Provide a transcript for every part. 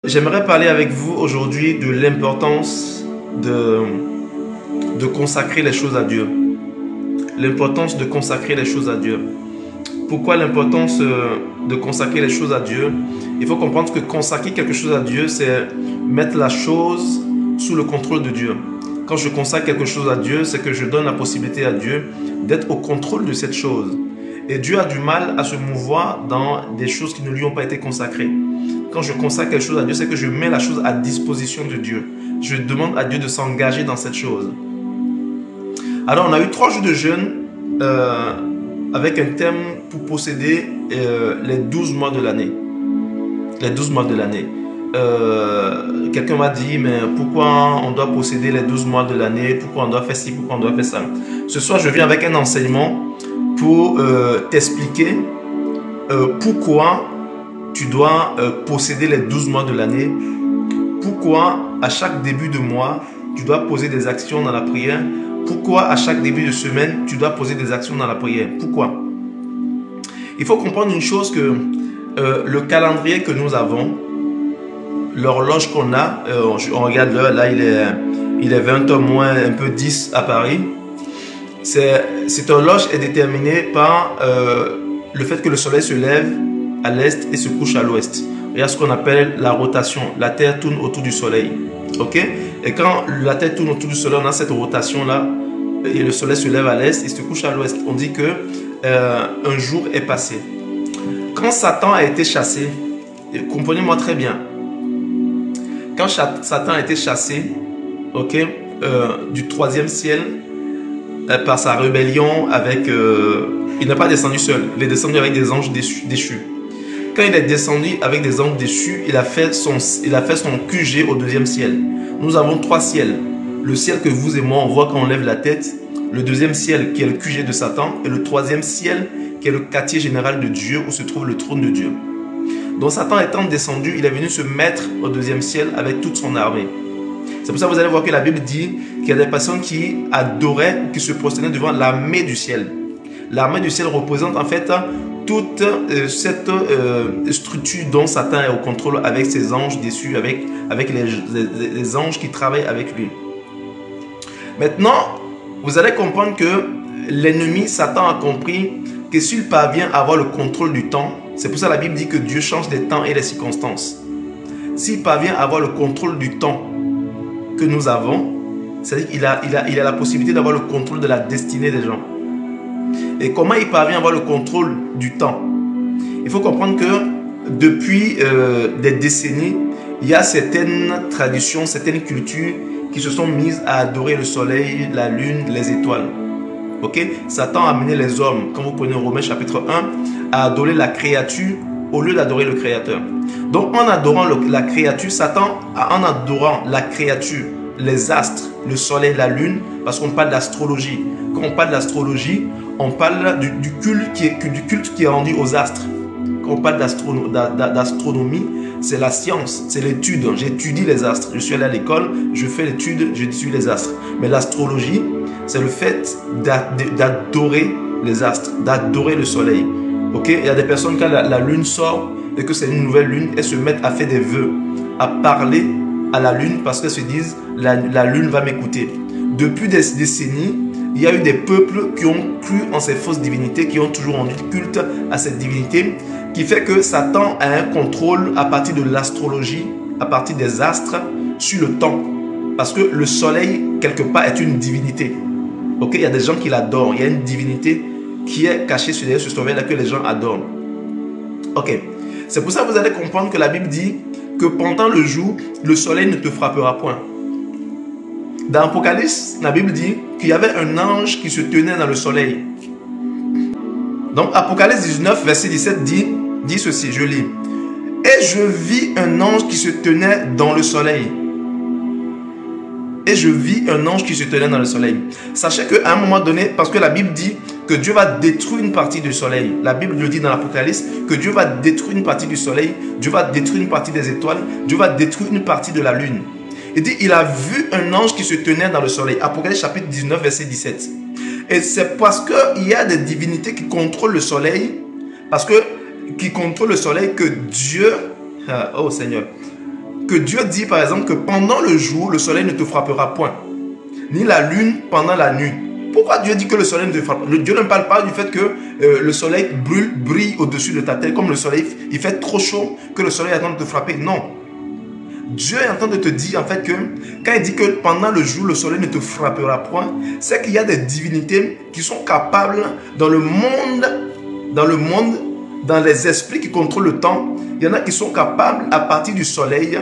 J'aimerais parler avec vous aujourd'hui de l'importance de consacrer les choses à Dieu. L'importance de consacrer les choses à Dieu. Pourquoi l'importance de consacrer les choses à Dieu? Il faut comprendre que consacrer quelque chose à Dieu, c'est mettre la chose sous le contrôle de Dieu. Quand je consacre quelque chose à Dieu, c'est que je donne la possibilité à Dieu d'être au contrôle de cette chose. Et Dieu a du mal à se mouvoir dans des choses qui ne lui ont pas été consacrées. Quand je consacre quelque chose à Dieu, c'est que je mets la chose à disposition de Dieu. Je demande à Dieu de s'engager dans cette chose. Alors, on a eu 3 jours de jeûne avec un thème pour posséder les 12 mois de l'année. Les 12 mois de l'année. Quelqu'un m'a dit, mais pourquoi on doit posséder les 12 mois de l'année? Pourquoi on doit faire ci? Pourquoi on doit faire ça? Ce soir, je viens avec un enseignement pour t'expliquer pourquoi tu dois posséder les 12 mois de l'année. Pourquoi à chaque début de mois, tu dois poser des actions dans la prière. Pourquoi à chaque début de semaine, tu dois poser des actions dans la prière. Pourquoi? Il faut comprendre une chose, que le calendrier que nous avons, l'horloge qu'on a, on regarde l'heure, là il est 20h moins un peu 10 à Paris. Cette horloge est déterminée par le fait que le soleil se lève à l'est et se couche à l'ouest. Il y a ce qu'on appelle la rotation. La Terre tourne autour du soleil. Ok? Et quand la Terre tourne autour du soleil, on a cette rotation-là et le soleil se lève à l'est et se couche à l'ouest. On dit que un jour est passé. Quand Satan a été chassé, comprenez-moi très bien, quand Satan a été chassé, ok, du 3e ciel, par sa rébellion avec... il n'est pas descendu seul, il est descendu avec des anges déchus. Quand il est descendu avec des anges déchus, il a fait son QG au 2e ciel. Nous avons 3 ciels. Le ciel que vous et moi on voit quand on lève la tête, le 2e ciel qui est le QG de Satan, et le 3e ciel qui est le quartier général de Dieu où se trouve le trône de Dieu. Donc Satan étant descendu, il est venu se mettre au 2e ciel avec toute son armée. C'est pour ça que vous allez voir que la Bible dit qu'il y a des personnes qui adoraient, qui se prosternaient devant l'armée du ciel. L'armée du ciel représente en fait toute cette structure dont Satan est au contrôle avec ses anges déçus, avec les anges qui travaillent avec lui. Maintenant, vous allez comprendre que l'ennemi, Satan, a compris que s'il parvient à avoir le contrôle du temps, c'est pour ça que la Bible dit que Dieu change les temps et les circonstances. S'il parvient à avoir le contrôle du temps que nous avons, c'est-à-dire qu'il a la possibilité d'avoir le contrôle de la destinée des gens. Et comment il parvient à avoir le contrôle du temps? Il faut comprendre que depuis des décennies, il y a certaines traditions, certaines cultures qui se sont mises à adorer le soleil, la lune, les étoiles. Ok? Satan a amené les hommes, quand vous prenez Romains chapitre 1, à adorer la créature au lieu d'adorer le Créateur. Donc en adorant la créature, Satan, en adorant la créature, les astres, le soleil, la lune, parce qu'on parle d'astrologie. Quand on parle d'astrologie, on parle du culte qui est rendu aux astres. Quand on parle d'astronomie, c'est la science, c'est l'étude. J'étudie les astres. Je suis allé à l'école, je fais l'étude, j'étudie les astres. Mais l'astrologie, c'est le fait d'adorer les astres, d'adorer le soleil. Ok? Il y a des personnes, quand la lune sort et que c'est une nouvelle lune, elles se mettent à faire des vœux, à parler à la lune parce qu'elles se disent la lune va m'écouter. Depuis des décennies, il y a eu des peuples qui ont cru en ces fausses divinités, qui ont toujours rendu culte à cette divinité, qui fait que Satan a un contrôle à partir de l'astrologie, à partir des astres, sur le temps. Parce que le soleil, quelque part, est une divinité. Ok? Il y a des gens qui l'adorent. Il y a une divinité qui est cachée derrière ce soleil-là que les gens adorent. Ok? C'est pour ça que vous allez comprendre que la Bible dit que pendant le jour, le soleil ne te frappera point. Dans Apocalypse, la Bible dit qu'il y avait un ange qui se tenait dans le soleil. Donc Apocalypse 19, verset 17 dit ceci, je lis. Et je vis un ange qui se tenait dans le soleil. Et je vis un ange qui se tenait dans le soleil. Sachez qu'à un moment donné, parce que la Bible dit que Dieu va détruire une partie du soleil. La Bible le dit dans l'Apocalypse que Dieu va détruire une partie du soleil, Dieu va détruire une partie des étoiles, Dieu va détruire une partie de la lune. Il dit, il a vu un ange qui se tenait dans le soleil. Apocalypse chapitre 19, verset 17. Et c'est parce qu'il y a des divinités qui contrôlent le soleil, qui contrôlent le soleil que Dieu, oh Seigneur, que Dieu dit par exemple que pendant le jour, le soleil ne te frappera point, ni la lune pendant la nuit. Pourquoi Dieu dit que le soleil ne te frappe? Dieu ne parle pas du fait que le soleil brille au-dessus de ta tête, comme le soleil, il fait trop chaud que le soleil attend de te frapper. Non. Dieu est en train de te dire en fait que quand il dit que pendant le jour, le soleil ne te frappera point, c'est qu'il y a des divinités qui sont capables dans le monde, dans les esprits qui contrôlent le temps. Il y en a qui sont capables à partir du soleil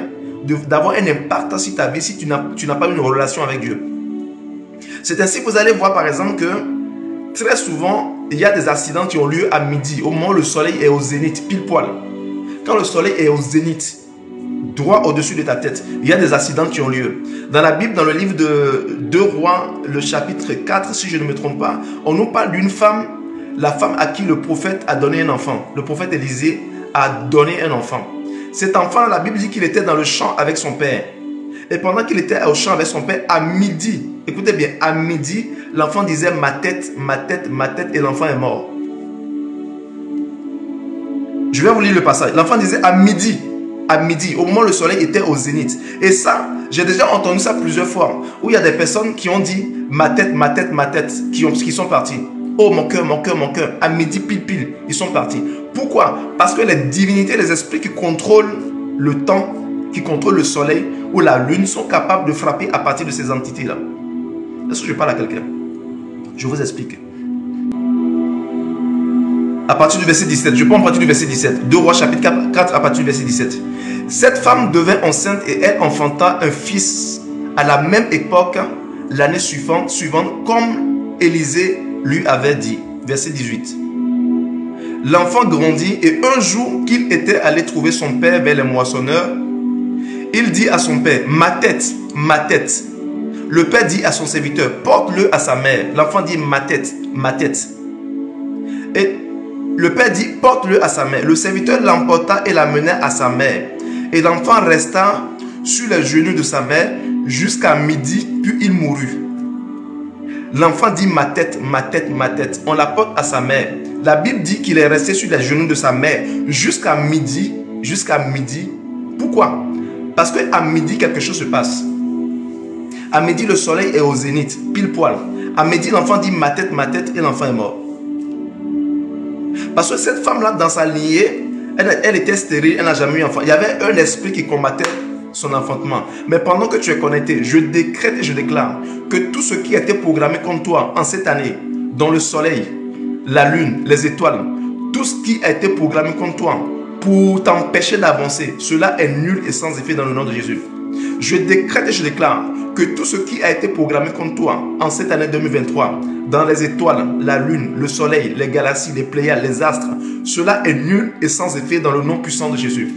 d'avoir un impact sur ta vie si tu n'as pas une relation avec Dieu. C'est ainsi que vous allez voir par exemple que très souvent, il y a des accidents qui ont lieu à midi, au moment où le soleil est au zénith, pile poil. Quand le soleil est au zénith, droit au-dessus de ta tête, il y a des accidents qui ont lieu. Dans la Bible, dans le livre de 2 Rois, le chapitre 4, si je ne me trompe pas, on nous parle d'une femme, la femme à qui le prophète a donné un enfant. Le prophète Élisée a donné un enfant. Cet enfant, la Bible dit qu'il était dans le champ avec son père. Et pendant qu'il était au champ avec son père, à midi, écoutez bien, à midi, l'enfant disait ma tête, ma tête, ma tête, et l'enfant est mort. Je vais vous lire le passage. L'enfant disait à midi, au moment où le soleil était au zénith. Et ça, j'ai déjà entendu ça plusieurs fois, où il y a des personnes qui ont dit ma tête, ma tête, ma tête, qui sont partis. Oh mon cœur, mon cœur, mon cœur. À midi pile pile, ils sont partis. Pourquoi? Parce que les divinités, les esprits qui contrôlent le temps, qui contrôlent le soleil ou la lune sont capables de frapper à partir de ces entités-là. Est-ce que je parle à quelqu'un? Je vous explique. À partir du verset 17, je prends à partir du verset 17. 2 Rois chapitre 4 à partir du verset 17. Cette femme devint enceinte et elle enfanta un fils à la même époque, l'année suivante, comme Élisée lui avait dit. Verset 18. L'enfant grandit et un jour qu'il était allé trouver son père vers les moissonneurs, il dit à son père, ma tête, ma tête. Le père dit à son serviteur, porte-le à sa mère. L'enfant dit, ma tête, ma tête. Et le père dit, porte-le à sa mère. Le serviteur l'emporta et l'amena à sa mère. Et l'enfant resta sur les genoux de sa mère jusqu'à midi, puis il mourut. L'enfant dit, ma tête, ma tête, ma tête. On l'apporte à sa mère. La Bible dit qu'il est resté sur les genoux de sa mère jusqu'à midi. Jusqu'à midi. Pourquoi? Parce qu'à midi, quelque chose se passe. À midi, le soleil est au zénith, pile poil. À midi, l'enfant dit ma tête, et l'enfant est mort. Parce que cette femme-là, dans sa lignée, elle était stérile, elle n'a jamais eu enfant. Il y avait un esprit qui combattait son enfantement. Mais pendant que tu es connecté, je décrète et je déclare que tout ce qui a été programmé contre toi en cette année, dans le soleil, la lune, les étoiles, tout ce qui a été programmé contre toi pour t'empêcher d'avancer, cela est nul et sans effet dans le nom de Jésus. Je décrète et je déclare que tout ce qui a été programmé contre toi en cette année 2023, dans les étoiles, la lune, le soleil, les galaxies, les Pléiades, les astres, cela est nul et sans effet dans le nom puissant de Jésus.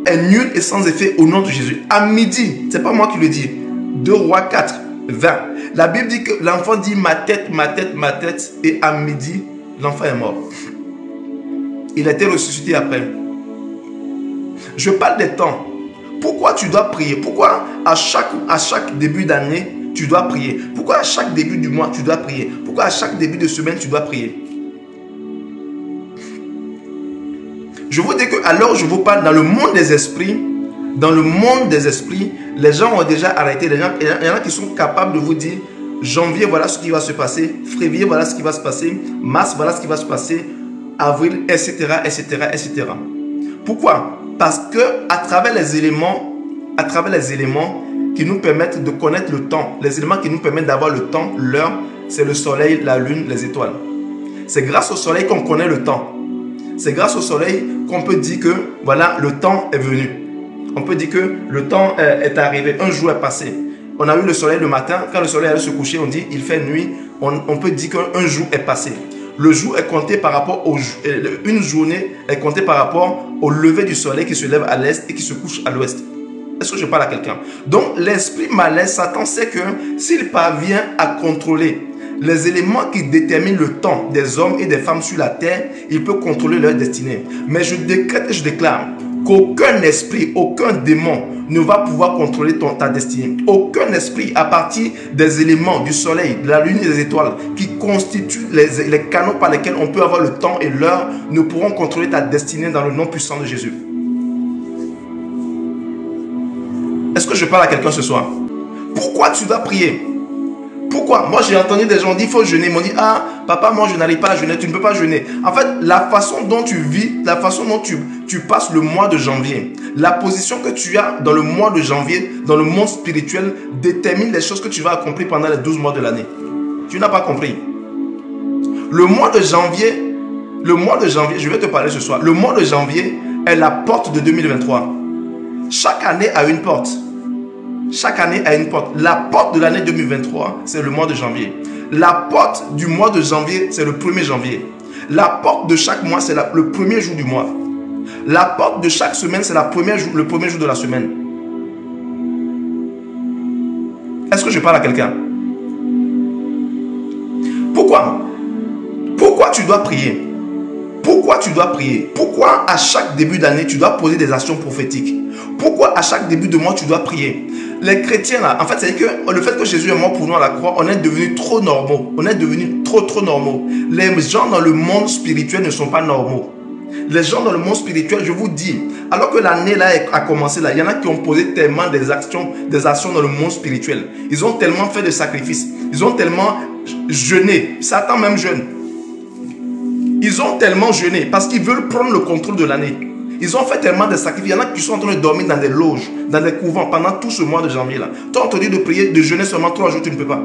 Est nul et sans effet au nom de Jésus. À midi, c'est pas moi qui le dis. 2 Rois 4, 20. La Bible dit que l'enfant dit ma tête, ma tête, ma tête, et à midi, l'enfant est mort. Il a été ressuscité après. Je parle des temps. Pourquoi tu dois prier? Pourquoi à chaque début d'année, tu dois prier? Pourquoi à chaque début du mois, tu dois prier? Pourquoi à chaque début de semaine, tu dois prier? Je vous dis que alors je vous parle dans le monde des esprits, les gens ont déjà arrêté. Il y en a qui sont capables de vous dire, janvier, voilà ce qui va se passer. Février, voilà ce qui va se passer. Mars, voilà ce qui va se passer. Avril, etc., etc., etc. Pourquoi? Parce que à travers les éléments qui nous permettent de connaître le temps, les éléments qui nous permettent d'avoir le temps, l'heure, c'est le soleil, la lune, les étoiles. C'est grâce au soleil qu'on connaît le temps. C'est grâce au soleil qu'on peut dire que voilà, le temps est venu. On peut dire que le temps est arrivé, un jour est passé. On a eu le soleil le matin, quand le soleil allait se coucher, on dit il fait nuit, on peut dire qu'un jour est passé. Le jour est compté par rapport une journée est comptée par rapport au lever du soleil qui se lève à l'est et qui se couche à l'ouest. Est-ce que je parle à quelqu'un? Donc l'esprit malin, Satan sait que s'il parvient à contrôler les éléments qui déterminent le temps des hommes et des femmes sur la terre, il peut contrôler leur destinée. Mais je décrète et je déclare qu'aucun esprit, aucun démon ne va pouvoir contrôler ta destinée. Aucun esprit à partir des éléments du soleil, de la lune et des étoiles qui constituent les canaux par lesquels on peut avoir le temps et l'heure ne pourront contrôler ta destinée dans le nom puissant de Jésus. Est-ce que je parle à quelqu'un ce soir? Pourquoi tu dois prier? Pourquoi? Moi, j'ai entendu des gens dire il faut jeûner. Ils m'ont dit, ah, papa, moi, je n'arrive pas à jeûner. Tu ne peux pas jeûner. En fait, la façon dont tu vis, la façon dont tu passes le mois de janvier, la position que tu as dans le mois de janvier, dans le monde spirituel, détermine les choses que tu vas accomplir pendant les 12 mois de l'année. Tu n'as pas compris. Le mois de janvier, je vais te parler ce soir. Le mois de janvier est la porte de 2023. Chaque année a une porte. Chaque année a une porte. La porte de l'année 2023, c'est le mois de janvier. La porte du mois de janvier, c'est le 1er janvier. La porte de chaque mois, c'est le premier jour du mois. La porte de chaque semaine, c'est le premier jour de la semaine. Est-ce que je parle à quelqu'un? Pourquoi? Pourquoi tu dois prier? Pourquoi tu dois prier? Pourquoi à chaque début d'année, tu dois poser des actions prophétiques? Pourquoi à chaque début de mois, tu dois prier? Les chrétiens, là, en fait, c'est que le fait que Jésus est mort pour nous à la croix, on est devenus trop normaux. On est devenus trop normaux. Les gens dans le monde spirituel ne sont pas normaux. Les gens dans le monde spirituel, je vous dis, alors que l'année là a commencé, là, il y en a qui ont posé tellement des actions dans le monde spirituel. Ils ont tellement fait de sacrifices. Ils ont tellement jeûné. Satan même jeûne. Ils ont tellement jeûné parce qu'ils veulent prendre le contrôle de l'année. Ils ont fait tellement de sacrifices. Il y en a qui sont en train de dormir dans des loges, dans des couvents pendant tout ce mois de janvier là. Toi, on te dit de prier, de jeûner seulement 3 jours, tu ne peux pas.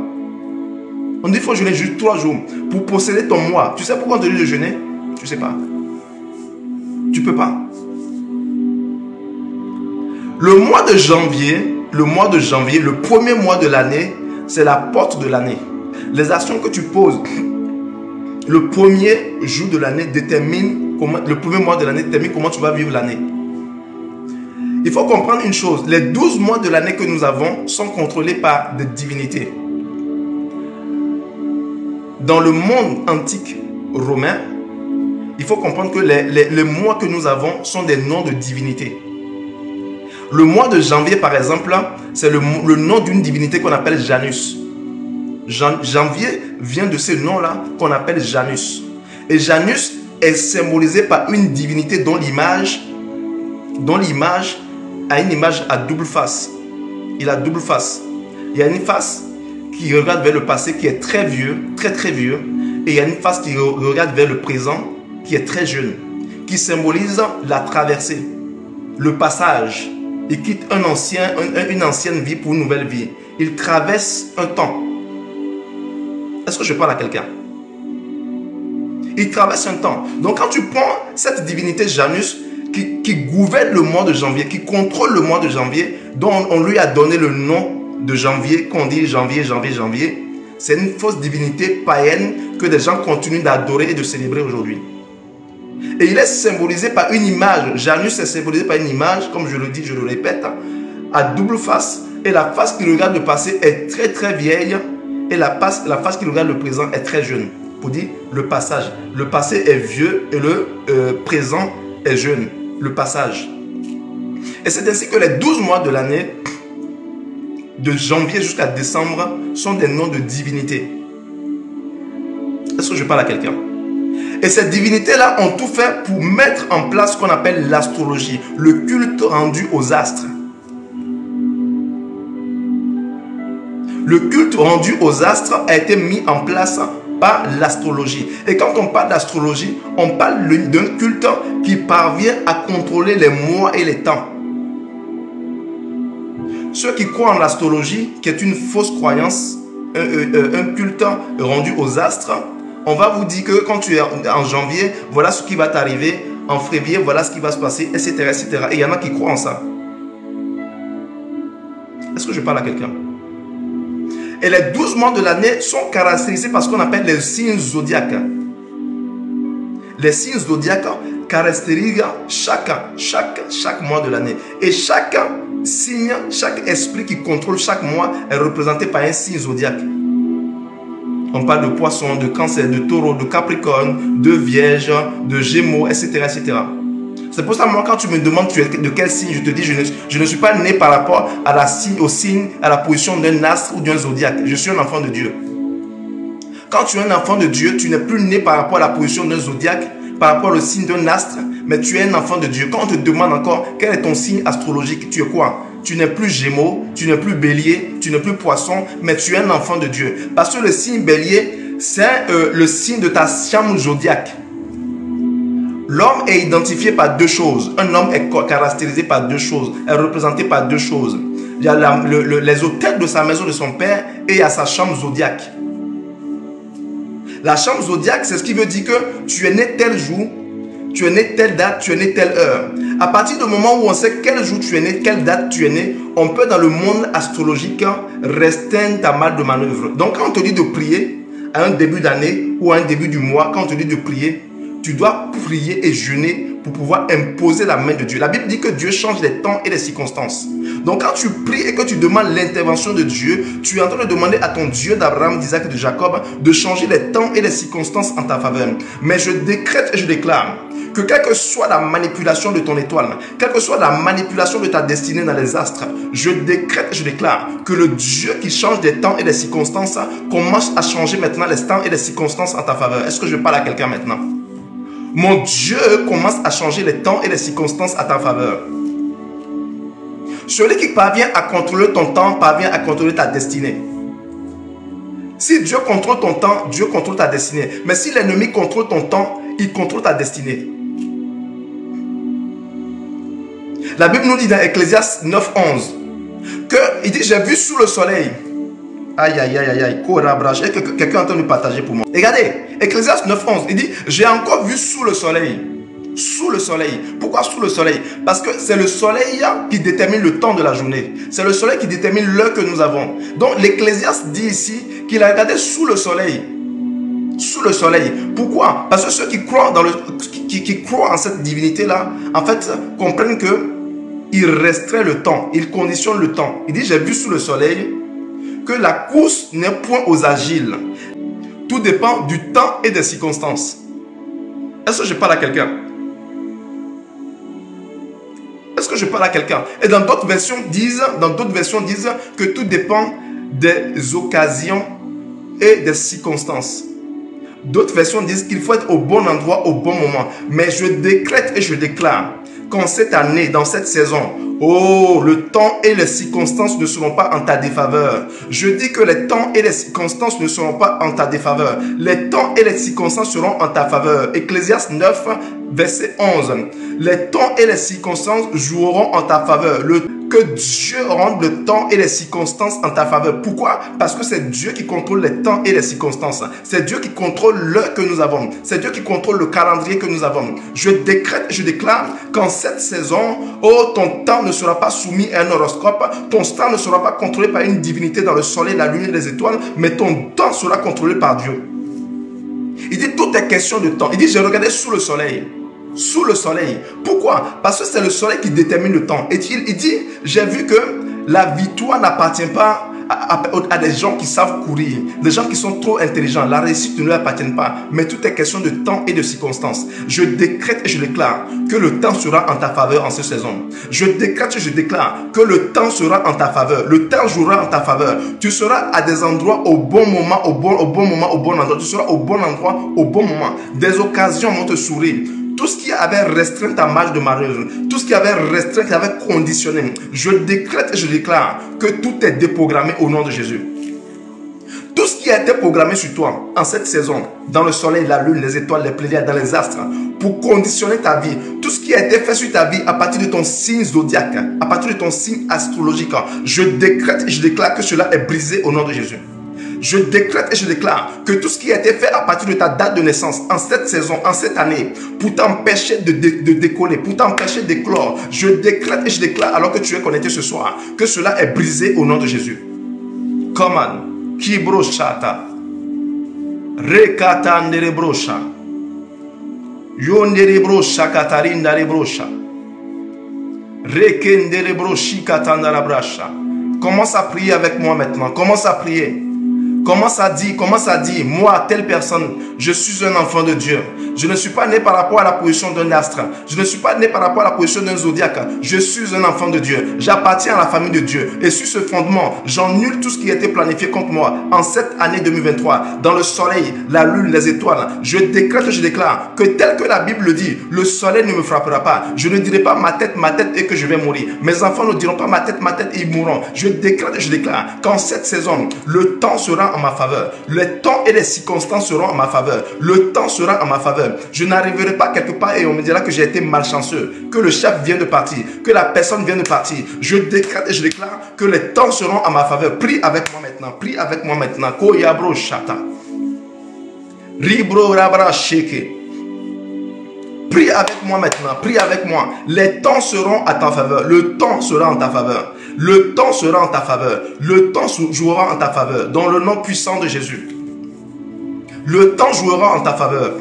On dit qu'il faut jeûner juste 3 jours pour posséder ton mois. Tu sais pourquoi on te dit de jeûner? Tu ne sais pas. Tu ne peux pas. Le mois de janvier, le premier mois de l'année, c'est la porte de l'année. Les actions que tu poses le premier jour de l'année détermine comment, le premier mois de l'année détermine comment tu vas vivre l'année. Il faut comprendre une chose, les 12 mois de l'année que nous avons sont contrôlés par des divinités. Dans le monde antique romain, il faut comprendre que les mois que nous avons sont des noms de divinités. Le mois de janvier, par exemple, c'est le nom d'une divinité qu'on appelle Janus. Janvier vient de ce nom-là qu'on appelle Janus. Et Janus est symbolisé par une divinité dont l'image a une image à double face. Il a double face. Il y a une face qui regarde vers le passé qui est très vieux, très vieux. Et il y a une face qui regarde vers le présent qui est très jeune. Qui symbolise la traversée, le passage. Il quitte une ancienne vie pour une nouvelle vie. Il traverse un temps. Est-ce que je parle à quelqu'un? Il traverse un temps. Donc quand tu prends cette divinité Janus qui gouverne le mois de janvier, qui contrôle le mois de janvier, dont on lui a donné le nom de janvier, qu'on dit janvier, c'est une fausse divinité païenne que des gens continuent d'adorer et de célébrer aujourd'hui. Et il est symbolisé par une image. Janus est symbolisé par une image, comme je le dis, je le répète, à double face. Et la face qui regarde le passé est très vieille. Et la face qui regarde le présent est très jeune. Pour dire le passage. Le passé est vieux et le présent est jeune. Le passage. Et c'est ainsi que les 12 mois de l'année, de janvier jusqu'à décembre, sont des noms de divinités. Est-ce que je parle à quelqu'un? Et ces divinités-là ont tout fait pour mettre en place ce qu'on appelle l'astrologie, le culte rendu aux astres. Le culte rendu aux astres a été mis en place par l'astrologie. Et quand on parle d'astrologie, on parle d'un culte qui parvient à contrôler les mois et les temps. Ceux qui croient en l'astrologie, qui est une fausse croyance, un culte rendu aux astres, on va vous dire que quand tu es en janvier, voilà ce qui va t'arriver. En février, voilà ce qui va se passer, etc., etc. Et il y en a qui croient en ça. Est-ce que je parle à quelqu'un? Et les 12 mois de l'année sont caractérisés par ce qu'on appelle les signes zodiaques. Les signes zodiaques caractérisent chaque mois de l'année. Et chaque signe, chaque esprit qui contrôle chaque mois est représenté par un signe zodiaque. On parle de poisson, de cancer, de taureau, de capricorne, de vierge, de gémeaux, etc. etc. C'est pour ça, moi, quand tu me demandes tu es de quel signe, je te dis, je ne suis pas né par rapport au signe, à la position d'un astre ou d'un zodiaque. Je suis un enfant de Dieu. Quand tu es un enfant de Dieu, tu n'es plus né par rapport à la position d'un zodiaque, par rapport au signe d'un astre, mais tu es un enfant de Dieu. Quand on te demande encore quel est ton signe astrologique, tu es quoi? Tu n'es plus Gémeaux, tu n'es plus Bélier, tu n'es plus Poisson, mais tu es un enfant de Dieu. Parce que le signe Bélier, c'est le signe de ta chambre zodiaque. L'homme est identifié par deux choses. Un homme est caractérisé par deux choses, est représenté par deux choses. Il y a les hôtels de sa maison de son père et il y a sa chambre zodiaque. La chambre zodiaque, c'est ce qui veut dire que tu es né tel jour, tu es né telle date, tu es né telle heure. À partir du moment où on sait quel jour tu es né, quelle date tu es né, on peut dans le monde astrologique restreindre ta marge de manœuvre. Donc quand on te dit de prier à un début d'année ou à un début du mois, quand on te dit de prier, tu dois prier et jeûner pour pouvoir imposer la main de Dieu. La Bible dit que Dieu change les temps et les circonstances. Donc quand tu pries et que tu demandes l'intervention de Dieu, tu es en train de demander à ton Dieu d'Abraham, d'Isaac et de Jacob de changer les temps et les circonstances en ta faveur. Mais je décrète et je déclare que quelle que soit la manipulation de ton étoile, quelle que soit la manipulation de ta destinée dans les astres, je décrète et je déclare que le Dieu qui change les temps et les circonstances commence à changer maintenant les temps et les circonstances en ta faveur. Est-ce que je parle à quelqu'un maintenant? Mon Dieu commence à changer les temps et les circonstances à ta faveur. Celui qui parvient à contrôler ton temps parvient à contrôler ta destinée. Si Dieu contrôle ton temps, Dieu contrôle ta destinée. Mais si l'ennemi contrôle ton temps, il contrôle ta destinée. La Bible nous dit dans Ecclésiaste 9:11 que il dit j'ai vu sous le soleil. Aïe, aïe, aïe, aïe, aïe. Quelqu'un est en train de partager pour moi. Regardez, Ecclésiaste 9:11, il dit, j'ai encore vu sous le soleil. Sous le soleil. Pourquoi sous le soleil? Parce que c'est le soleil qui détermine le temps de la journée. C'est le soleil qui détermine l'heure que nous avons. Donc l'Ecclésiaste dit ici qu'il a regardé sous le soleil. Sous le soleil. Pourquoi? Parce que ceux qui croient, qui croient en cette divinité-là, en fait, comprennent que il restreint le temps. Il conditionne le temps. Il dit, j'ai vu sous le soleil que la course n'est point aux agiles. Tout dépend du temps et des circonstances. Est-ce que je parle à quelqu'un? Est-ce que je parle à quelqu'un? Et dans d'autres versions disent que tout dépend des occasions et des circonstances. D'autres versions disent qu'il faut être au bon endroit au bon moment. Mais je décrète et je déclare qu'en cette année, dans cette saison, oh, le temps et les circonstances ne seront pas en ta défaveur. Je dis que les temps et les circonstances ne seront pas en ta défaveur. Les temps et les circonstances seront en ta faveur. Ecclésiaste 9, verset 11. Les temps et les circonstances joueront en ta faveur. Que Dieu rende le temps et les circonstances en ta faveur. Pourquoi? Parce que c'est Dieu qui contrôle les temps et les circonstances. C'est Dieu qui contrôle l'heure que nous avons. C'est Dieu qui contrôle le calendrier que nous avons. Je décrète, je déclare qu'en cette saison, oh, ton temps ne sera pas soumis à un horoscope. Ton temps ne sera pas contrôlé par une divinité dans le soleil, la lune et les étoiles. Mais ton temps sera contrôlé par Dieu. Il dit tout est question de temps. Il dit j'ai regardé sous le soleil. Sous le soleil. Pourquoi? Parce que c'est le soleil qui détermine le temps. Et il dit, j'ai vu que la victoire n'appartient pas à des gens qui savent courir, des gens qui sont trop intelligents. La réussite ne leur appartient pas. Mais tout est question de temps et de circonstances. Je décrète et je déclare que le temps sera en ta faveur en cette saison. Je décrète et je déclare que le temps sera en ta faveur. Le temps jouera en ta faveur. Tu seras à des endroits au bon moment, au bon moment, au bon endroit. Tu seras au bon endroit, au bon moment. Des occasions vont te sourire. Tout ce qui avait restreint ta marge de manœuvre, tout ce qui avait restreint, qui avait conditionné, je décrète et je déclare que tout est déprogrammé au nom de Jésus. Tout ce qui a été programmé sur toi en cette saison, dans le soleil, la lune, les étoiles, les pléiades, dans les astres, pour conditionner ta vie, tout ce qui a été fait sur ta vie à partir de ton signe zodiaque, à partir de ton signe astrologique, je décrète et je déclare que cela est brisé au nom de Jésus. Je décrète et je déclare que tout ce qui a été fait à partir de ta date de naissance, en cette saison, en cette année, pour t'empêcher de décoller, pour t'empêcher d'éclore, je décrète et je déclare, alors que tu es connecté ce soir, que cela est brisé au nom de Jésus. Come on. Kibroshata. Rekata nerebrosha. Yonderebrosha katarinda rebrosha. Rekenderebroshi katandarabrasha. Commence à prier avec moi maintenant. Commence à prier. Commence à dire, moi, telle personne, je suis un enfant de Dieu. Je ne suis pas né par rapport à la position d'un astre. Je ne suis pas né par rapport à la position d'un zodiaque. Je suis un enfant de Dieu. J'appartiens à la famille de Dieu. Et sur ce fondement, j'annule tout ce qui a été planifié contre moi en cette année 2023. Dans le soleil, la lune, les étoiles, je décrète, je déclare que tel que la Bible le dit, le soleil ne me frappera pas. Je ne dirai pas ma tête et que je vais mourir. Mes enfants ne diront pas ma tête et ils mourront. Je décrète, je déclare qu'en cette saison, le temps sera en ma faveur. Les temps et les circonstances seront en ma faveur. Le temps sera en ma faveur. Je n'arriverai pas quelque part et on me dira que j'ai été malchanceux, que le chef vient de partir, que la personne vient de partir. Je décrète et je déclare que les temps seront en ma faveur. Prie avec moi maintenant. Prie avec moi maintenant. Koyabro shata. Ribro rabra sheke. Prie avec moi maintenant, prie avec moi. Les temps seront à ta faveur. Le temps sera en ta faveur. Le temps sera en ta faveur. Le temps jouera en ta faveur. Dans le nom puissant de Jésus. Le temps jouera en ta faveur.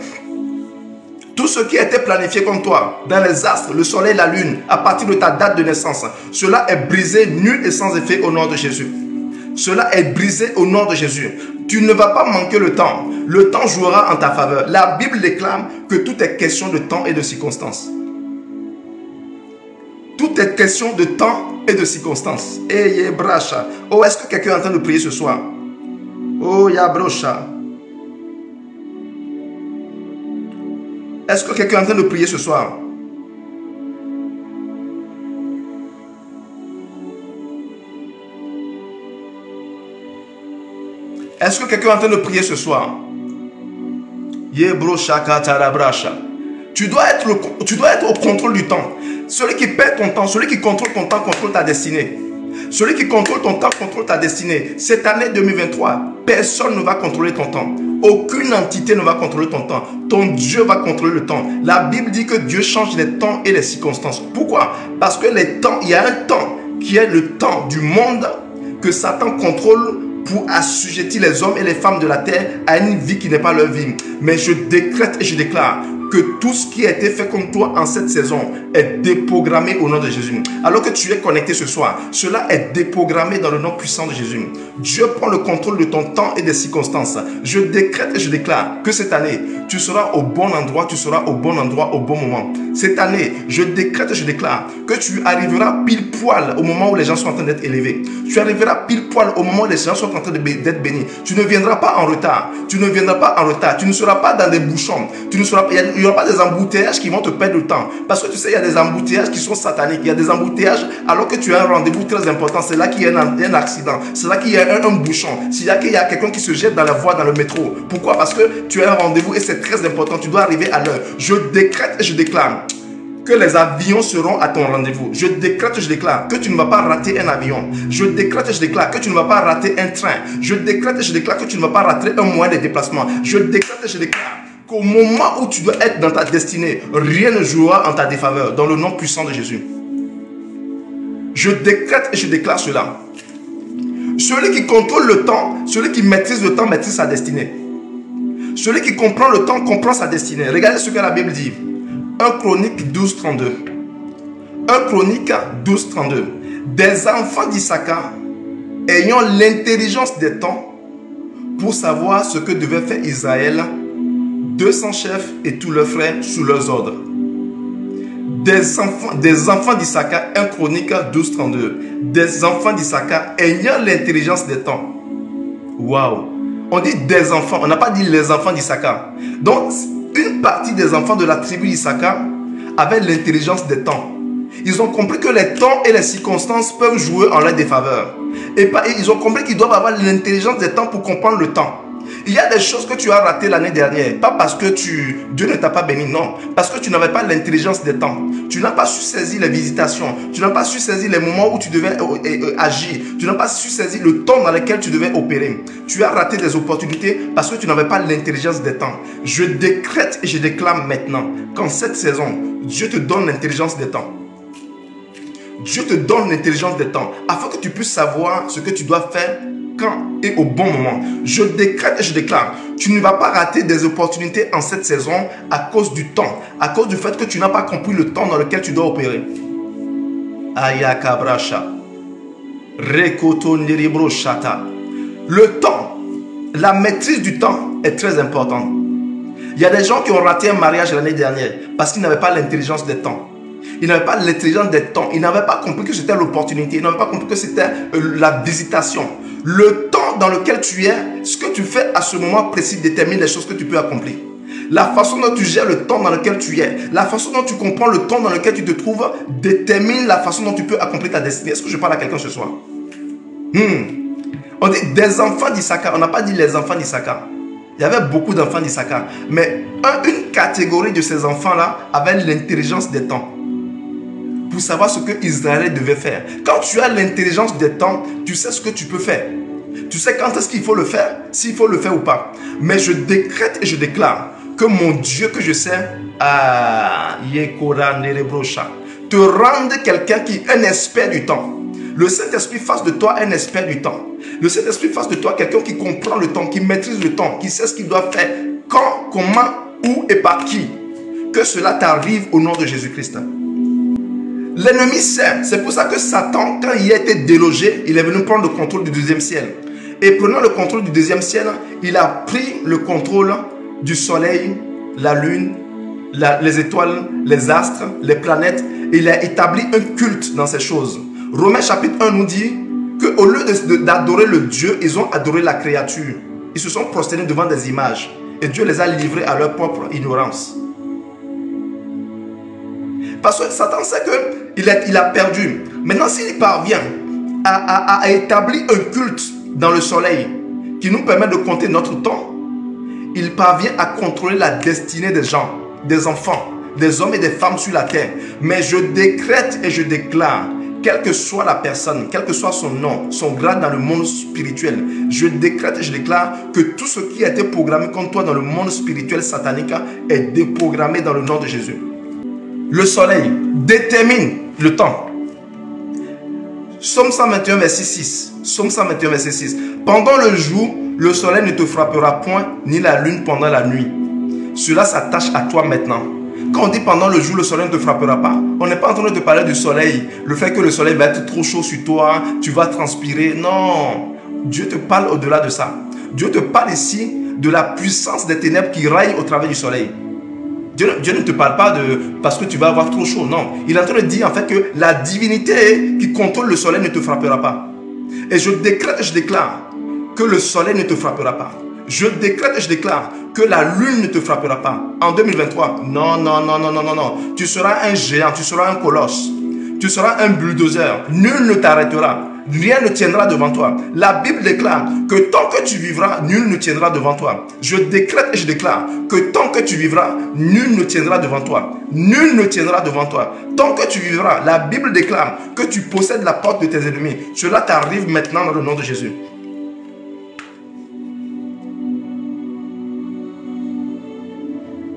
Tout ce qui a été planifié contre toi, dans les astres, le soleil, la lune, à partir de ta date de naissance, cela est brisé, nul et sans effet au nom de Jésus. Cela est brisé au nom de Jésus. Tu ne vas pas manquer le temps. Le temps jouera en ta faveur. La Bible déclare que tout est question de temps et de circonstances. Tout est question de temps et de circonstances. Eye bracha. Oh, est-ce que quelqu'un est en train de prier ce soir? Oh, yabrocha. Est-ce que quelqu'un est en train de prier ce soir? Est-ce que quelqu'un est en train de prier ce soir? Tu dois être au contrôle du temps. Celui qui perd ton temps, celui qui contrôle ton temps, contrôle ta destinée. Celui qui contrôle ton temps, contrôle ta destinée. Cette année 2023, personne ne va contrôler ton temps. Aucune entité ne va contrôler ton temps. Ton Dieu va contrôler le temps. La Bible dit que Dieu change les temps et les circonstances. Pourquoi? Parce que les temps, il y a un temps qui est le temps du monde que Satan contrôle pour assujettir les hommes et les femmes de la terre à une vie qui n'est pas leur vie. Mais je décrète et je déclare que tout ce qui a été fait contre toi en cette saison est déprogrammé au nom de Jésus. Alors que tu es connecté ce soir, cela est déprogrammé dans le nom puissant de Jésus. Dieu prend le contrôle de ton temps et des circonstances. Je décrète et je déclare que cette année, tu seras au bon endroit, tu seras au bon endroit au bon moment. Cette année, je décrète et je déclare que tu arriveras pile poil au moment où les gens sont en train d'être élevés. Tu arriveras pile poil au moment où les gens sont en train d'être bénis. Tu ne viendras pas en retard. Tu ne viendras pas en retard. Tu ne seras pas dans des bouchons. Tu ne seras pas, il n'y aura pas des embouteillages qui vont te perdre le temps. Parce que tu sais, il y a des embouteillages qui sont sataniques. Il y a des embouteillages alors que tu as un rendez-vous très important. C'est là qu'il y a un accident. C'est là qu'il y a un bouchon. C'est là qu'il y a quelqu'un qui se jette dans la voie, dans le métro. Pourquoi? Parce que tu as un rendez-vous et c'est très important. Tu dois arriver à l'heure. Je décrète et je déclare que les avions seront à ton rendez-vous. Je décrète et je déclare que tu ne vas pas rater un avion. Je décrète et je déclare que tu ne vas pas rater un train. Je décrète et je déclare que tu ne vas pas rater un moyen de déplacement. Je décrète et je déclare qu'au moment où tu dois être dans ta destinée, rien ne jouera en ta défaveur, dans le nom puissant de Jésus. Je décrète et je déclare cela. Celui qui contrôle le temps, celui qui maîtrise le temps, maîtrise sa destinée. Celui qui comprend le temps, comprend sa destinée. Regardez ce que la Bible dit. 1 Chronique 12, 32. 1 Chronique 12, 32. Des enfants d'Issachar ayant l'intelligence des temps pour savoir ce que devait faire Israël, 200 chefs et tous leurs frères sous leurs ordres. Des enfants d'Issachar, 1 Chronique 12, 32. Des enfants d'Issachar ayant l'intelligence des temps. Waouh! On dit des enfants, on n'a pas dit les enfants d'Issachar. Donc, une partie des enfants de la tribu d'Issachar avaient l'intelligence des temps. Ils ont compris que les temps et les circonstances peuvent jouer en leur défaveur. Et ils ont compris qu'ils doivent avoir l'intelligence des temps pour comprendre le temps. Il y a des choses que tu as ratées l'année dernière, pas parce que Dieu ne t'a pas béni, non. Parce que tu n'avais pas l'intelligence des temps. Tu n'as pas su saisir les visitations. Tu n'as pas su saisir les moments où tu devais agir. Tu n'as pas su saisir le temps dans lequel tu devais opérer. Tu as raté des opportunités parce que tu n'avais pas l'intelligence des temps. Je décrète et je déclare maintenant qu'en cette saison, Dieu te donne l'intelligence des temps. Dieu te donne l'intelligence des temps afin que tu puisses savoir ce que tu dois faire quand et au bon moment. Je décrète et je déclare, tu ne vas pas rater des opportunités en cette saison à cause du temps, à cause du fait que tu n'as pas compris le temps dans lequel tu dois opérer. Ayakabrasha. Rekoto niribroshata. Le temps, la maîtrise du temps est très importante. Il y a des gens qui ont raté un mariage l'année dernière parce qu'ils n'avaient pas l'intelligence des temps. Ils n'avaient pas l'intelligence des temps. Ils n'avaient pas compris que c'était l'opportunité. Ils n'avaient pas compris que c'était la visitation. Le temps dans lequel tu es, ce que tu fais à ce moment précis détermine les choses que tu peux accomplir. La façon dont tu gères le temps dans lequel tu es, la façon dont tu comprends le temps dans lequel tu te trouves, détermine la façon dont tu peux accomplir ta destinée. Est-ce que je parle à quelqu'un ce soir? On dit des enfants d'Issachar. On n'a pas dit les enfants d'Issachar. Il y avait beaucoup d'enfants d'Issachar. Mais une catégorie de ces enfants-là avait l'intelligence des temps. Pour savoir ce que Israël devait faire. Quand tu as l'intelligence des temps, tu sais ce que tu peux faire. Tu sais quand est-ce qu'il faut le faire, s'il faut le faire ou pas. Mais je décrète et je déclare que mon Dieu que je sais, te rende quelqu'un qui est un expert du temps. Le Saint-Esprit fasse de toi un expert du temps. Le Saint-Esprit fasse de toi quelqu'un qui comprend le temps, qui maîtrise le temps, qui sait ce qu'il doit faire, quand, comment, où et par qui. Que cela t'arrive au nom de Jésus-Christ. L'ennemi sait. C'est pour ça que Satan, quand il a été délogé, il est venu prendre le contrôle du deuxième ciel. Et prenant le contrôle du deuxième ciel, il a pris le contrôle du soleil, la lune, les étoiles, les astres, les planètes. Et il a établi un culte dans ces choses. Romains chapitre 1 nous dit qu'au lieu d'adorer le Dieu, ils ont adoré la créature. Ils se sont prosternés devant des images. Et Dieu les a livrés à leur propre ignorance. Parce que Satan sait qu'il a perdu. Maintenant, s'il parvient à établir un culte dans le soleil qui nous permet de compter notre temps, il parvient à contrôler la destinée des gens, des enfants, des hommes et des femmes sur la terre. Mais je décrète et je déclare, quelle que soit la personne, quel que soit son nom, son grade dans le monde spirituel, je décrète et je déclare que tout ce qui a été programmé contre toi dans le monde spirituel satanique est déprogrammé dans le nom de Jésus. Le soleil détermine le temps. Psaume 121, verset 6. Psaume 121, verset 6. Pendant le jour, le soleil ne te frappera point, ni la lune pendant la nuit. Cela s'attache à toi maintenant. Quand on dit pendant le jour, le soleil ne te frappera pas, on n'est pas en train de te parler du soleil. Le fait que le soleil va être trop chaud sur toi, tu vas transpirer. Non. Dieu te parle au-delà de ça. Dieu te parle ici de la puissance des ténèbres qui raillent au travers du soleil. Dieu ne te parle pas parce que tu vas avoir trop chaud. Non. Il est en train de dire en fait que la divinité qui contrôle le soleil ne te frappera pas. Et je décrète et je déclare que le soleil ne te frappera pas. Je décrète et je déclare que la lune ne te frappera pas. En 2023, non, non, non, non, non, non, non. Tu seras un géant, tu seras un colosse. Tu seras un bulldozer. Nul ne t'arrêtera. Rien ne tiendra devant toi. La Bible déclare que tant que tu vivras, nul ne tiendra devant toi. Je décrète et je déclare que tant que tu vivras, nul ne tiendra devant toi. Nul ne tiendra devant toi. Tant que tu vivras, la Bible déclare que tu possèdes la porte de tes ennemis. Cela t'arrive maintenant dans le nom de Jésus.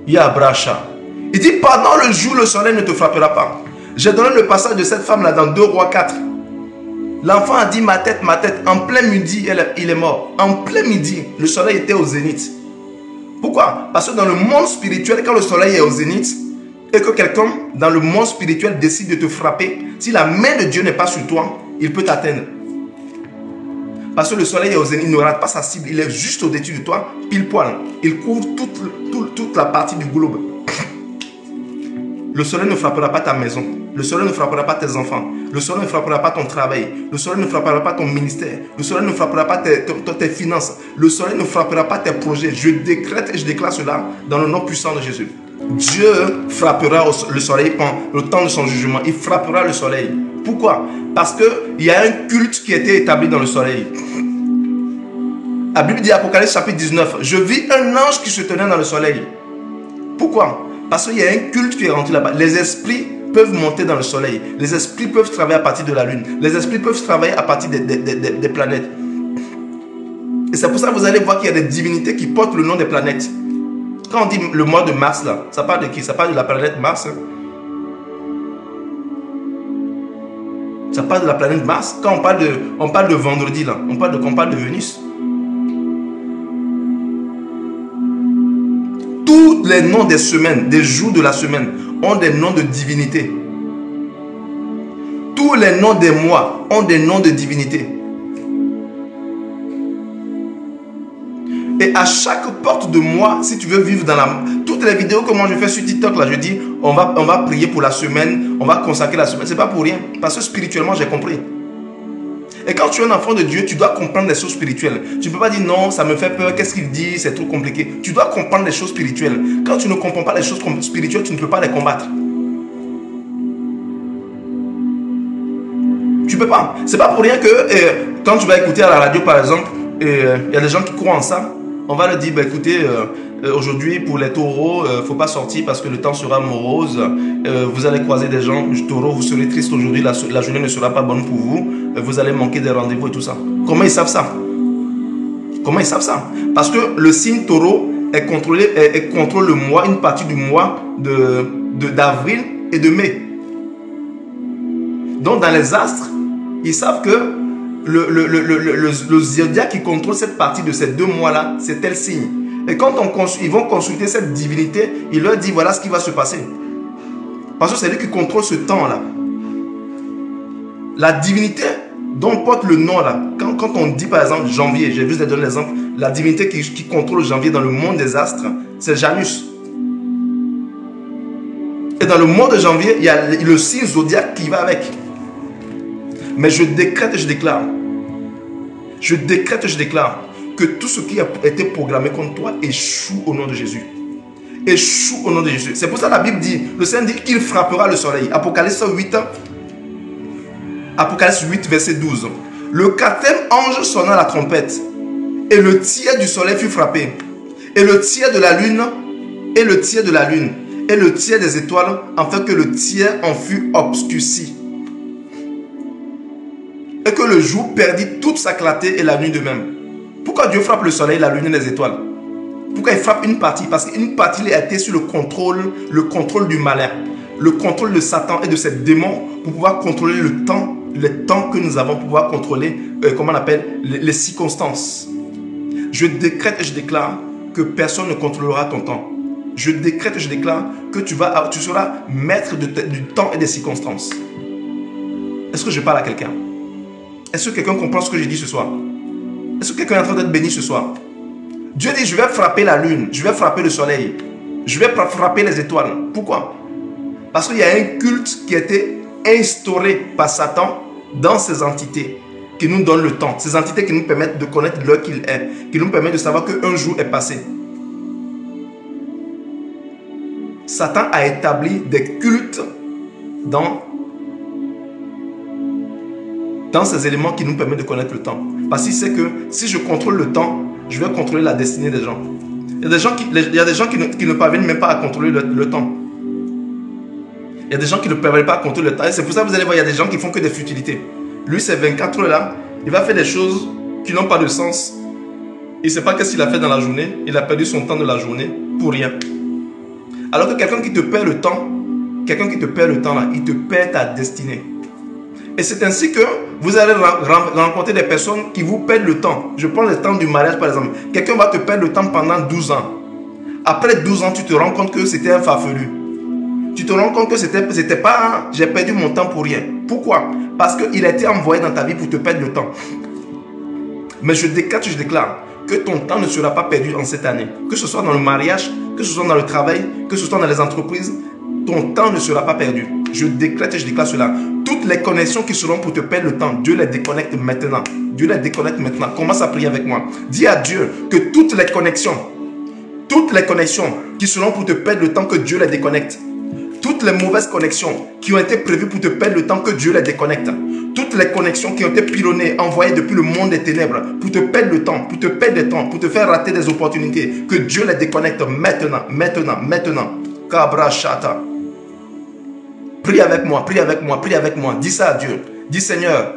Yabracha. Il dit pendant le jour, le soleil ne te frappera pas. J'ai donné le passage de cette femme là dans 2 Rois 4. L'enfant a dit ma tête, en plein midi, il est mort. En plein midi, le soleil était au zénith. Pourquoi? Parce que dans le monde spirituel, quand le soleil est au zénith, et que quelqu'un dans le monde spirituel décide de te frapper, si la main de Dieu n'est pas sur toi, il peut t'atteindre. Parce que le soleil est au zénith, il ne rate pas sa cible, il est juste au-dessus de toi, pile poil. Il couvre toute la partie du globe. Le soleil ne frappera pas ta maison. Le soleil ne frappera pas tes enfants. Le soleil ne frappera pas ton travail. Le soleil ne frappera pas ton ministère. Le soleil ne frappera pas tes finances. Le soleil ne frappera pas tes projets. Je décrète et je déclare cela dans le nom puissant de Jésus. Dieu frappera le soleil pendant le temps de son jugement. Il frappera le soleil. Pourquoi? Parce qu'il y a un culte qui a été établi dans le soleil. La Bible dit, Apocalypse chapitre 19, je vis un ange qui se tenait dans le soleil. Pourquoi? Parce qu'il y a un culte qui est rentré là-bas. Les esprits peuvent monter dans le soleil. Les esprits peuvent travailler à partir de la lune. Les esprits peuvent travailler à partir des planètes. Et c'est pour ça que vous allez voir qu'il y a des divinités qui portent le nom des planètes. Quand on dit le mois de mars, là, ça parle de qui? Ça parle de la planète Mars. Ça parle de la planète Mars. Quand on parle de vendredi, là, on parle de Vénus. Tous les noms des semaines, des jours de la semaine, ont des noms de divinités. Tous les noms des mois ont des noms de divinités. Et à chaque porte de moi, si tu veux vivre dans la... Toutes les vidéos que moi je fais sur TikTok, là, je dis, on va prier pour la semaine, on va consacrer la semaine. C'est pas pour rien. Parce que spirituellement, j'ai compris. Et quand tu es un enfant de Dieu, tu dois comprendre les choses spirituelles. Tu ne peux pas dire non, ça me fait peur, qu'est-ce qu'il dit, c'est trop compliqué. Tu dois comprendre les choses spirituelles. Quand tu ne comprends pas les choses spirituelles, tu ne peux pas les combattre. Tu peux pas. C'est pas pour rien que quand tu vas écouter à la radio, par exemple, il y a des gens qui croient en ça. On va leur dire, bah, écoutez, aujourd'hui pour les taureaux, il ne faut pas sortir parce que le temps sera morose. Vous allez croiser des gens, taureaux, vous serez triste aujourd'hui, la journée ne sera pas bonne pour vous. Vous allez manquer des rendez-vous et tout ça. Comment ils savent ça? Comment ils savent ça? Parce que le signe taureau contrôle le mois, une partie du mois d'avril et de mai. Donc dans les astres, ils savent que le zodiaque qui contrôle cette partie de ces 2 mois-là, c'est tel signe. Et quand ils vont consulter cette divinité, il leur dit voilà ce qui va se passer. Parce que c'est lui qui contrôle ce temps-là. La divinité dont porte le nom là, quand on dit par exemple janvier, j'ai juste donné l'exemple, la divinité qui contrôle janvier dans le monde des astres, c'est Janus. Et dans le mois de janvier, il y a le signe zodiaque qui va avec. Mais je décrète et je déclare. Je décrète et je déclare que tout ce qui a été programmé contre toi échoue au nom de Jésus. Échoue au nom de Jésus. C'est pour ça que la Bible dit, le Seigneur dit qu'il frappera le soleil. Apocalypse 8, verset 12. Le 4e ange sonna la trompette, et le tiers du soleil fut frappé, et le tiers de la lune, et le tiers de la lune, et le tiers des étoiles, afin que le tiers en fût obscurci. Et que le jour perdit toute sa clarté et la nuit de même. Pourquoi Dieu frappe le soleil, la lune et les étoiles? Pourquoi il frappe une partie? Parce qu'une partie a été sur le contrôle du malin, le contrôle de Satan et de ses démons pour pouvoir contrôler le temps que nous avons pour pouvoir contrôler, comment on appelle, les circonstances. Je décrète et je déclare que personne ne contrôlera ton temps. Je décrète et je déclare que tu seras maître du temps et des circonstances. Est-ce que je parle à quelqu'un? Est-ce que quelqu'un comprend ce que j'ai dit ce soir? Est-ce que quelqu'un est en train d'être béni ce soir? Dieu dit, je vais frapper la lune, je vais frapper le soleil, je vais frapper les étoiles. Pourquoi? Parce qu'il y a un culte qui a été instauré par Satan dans ces entités qui nous donnent le temps. Ces entités qui nous permettent de connaître l'heure qu'il est, qui nous permettent de savoir qu'un jour est passé. Satan a établi des cultes dans ces éléments qui nous permettent de connaître le temps. Parce qu'il sait que si je contrôle le temps, je vais contrôler la destinée des gens. Il y a des gens qui ne parviennent même pas à contrôler le temps. Il y a des gens qui ne parviennent pas à contrôler le temps. Et c'est pour ça que vous allez voir, il y a des gens qui font que des futilités. Lui, ces 24 heures là, il va faire des choses qui n'ont pas de sens. Il ne sait pas qu'est-ce qu'il a fait dans la journée. Il a perdu son temps de la journée pour rien. Alors que quelqu'un qui te perd le temps, là, il te perd ta destinée. Et c'est ainsi que vous allez rencontrer des personnes qui vous perdent le temps. Je prends le temps du mariage par exemple. Quelqu'un va te perdre le temps pendant 12 ans. Après 12 ans, tu te rends compte que c'était un farfelu. Tu te rends compte que c'était pas j'ai perdu mon temps pour rien. Pourquoi? Parce qu'il a été envoyé dans ta vie pour te perdre le temps. Mais je déclare que ton temps ne sera pas perdu en cette année. Que ce soit dans le mariage, que ce soit dans le travail, que ce soit dans les entreprises, ton temps ne sera pas perdu. Je décrète et je déclare cela. Toutes les connexions qui seront pour te perdre le temps, Dieu les déconnecte maintenant. Dieu les déconnecte maintenant. Commence à prier avec moi. Dis à Dieu que toutes les connexions qui seront pour te perdre le temps, que Dieu les déconnecte. Toutes les mauvaises connexions qui ont été prévues pour te perdre le temps, que Dieu les déconnecte. Toutes les connexions qui ont été pilonnées, envoyées depuis le monde des ténèbres, pour te perdre le temps, pour te perdre le temps, pour te faire rater des opportunités, que Dieu les déconnecte maintenant, maintenant, maintenant. Kabra Shata. Prie avec moi, prie avec moi, prie avec moi. Dis ça à Dieu. Dis Seigneur,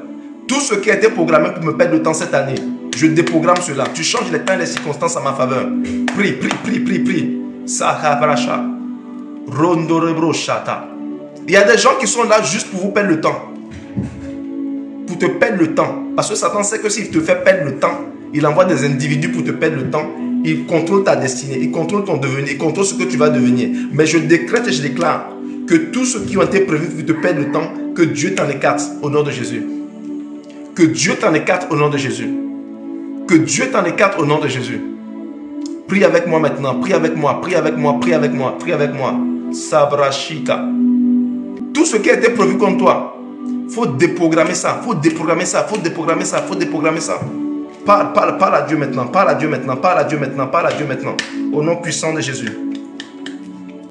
tout ce qui a été programmé pour me perdre le temps cette année, je déprogramme cela. Tu changes les temps et les circonstances à ma faveur. Prie, prie, prie, prie, prie. Sahabrasha. Rondorebro Shata. Il y a des gens qui sont là juste pour vous perdre le temps. Pour te perdre le temps. Parce que Satan sait que s'il te fait perdre le temps, il envoie des individus pour te perdre le temps. Il contrôle ta destinée, il contrôle ton devenir, il contrôle ce que tu vas devenir. Mais je décrète et je déclare que tous ceux qui ont été prévus pour te perdre le temps, que Dieu t'en écarte au nom de Jésus. Que Dieu t'en écarte au nom de Jésus. Que Dieu t'en écarte au nom de Jésus. Prie avec moi maintenant. Prie avec moi. Prie avec moi. Prie avec moi. Prie avec moi. Sabrashika. Tout ce qui a été prévu contre toi, faut déprogrammer ça. Faut déprogrammer ça. Faut déprogrammer ça. Faut déprogrammer ça. Parle à Dieu maintenant. Parle à Dieu maintenant. Parle à Dieu maintenant. Parle à Dieu maintenant. Au nom puissant de Jésus.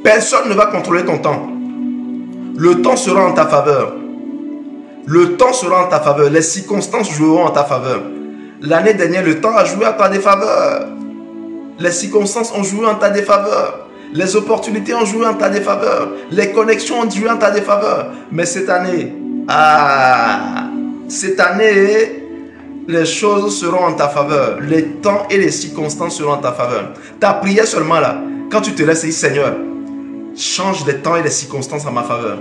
Personne ne va contrôler ton temps. Le temps sera en ta faveur. Le temps sera en ta faveur. Les circonstances joueront en ta faveur. L'année dernière, le temps a joué en ta défaveur. Les circonstances ont joué en ta défaveur. Les opportunités ont joué en ta défaveur. Les connexions ont joué en ta défaveur. Mais cette année, les choses seront en ta faveur. Les temps et les circonstances seront en ta faveur. Ta prière seulement là, quand tu te laisses dire, Seigneur, change les temps et les circonstances en ma faveur.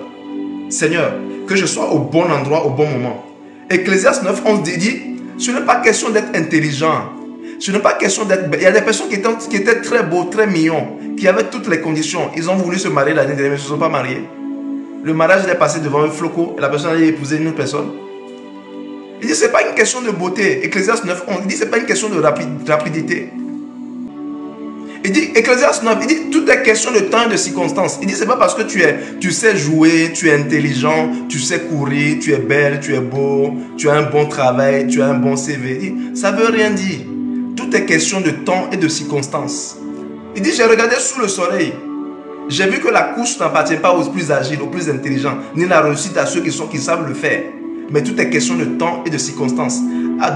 Seigneur, que je sois au bon endroit, au bon moment. Ecclésiaste 9, 11 dit, ce n'est pas question d'être intelligent. Ce n'est pas question d'être... Il y a des personnes qui étaient très beaux, très mignons, qui avaient toutes les conditions. Ils ont voulu se marier l'année dernière, mais ils ne se sont pas mariés. Le mariage est passé devant un floco et la personne a épousé une autre personne. Il dit, ce n'est pas une question de beauté. Ecclésiaste 9, 11, il dit, ce n'est pas une question de rapidité. Il dit, Ecclésiaste 9, il dit, tout est question de temps et de circonstances. Il dit, c'est pas parce que tu sais jouer, tu es intelligent, tu sais courir, tu es belle, tu es beau, tu as un bon travail, tu as un bon CV. Il dit, ça veut rien dire. Tout est question de temps et de circonstances. Il dit, j'ai regardé sous le soleil. J'ai vu que la course n'appartient pas aux plus agiles, aux plus intelligents, ni la réussite à ceux qui savent le faire. Mais tout est question de temps et de circonstances.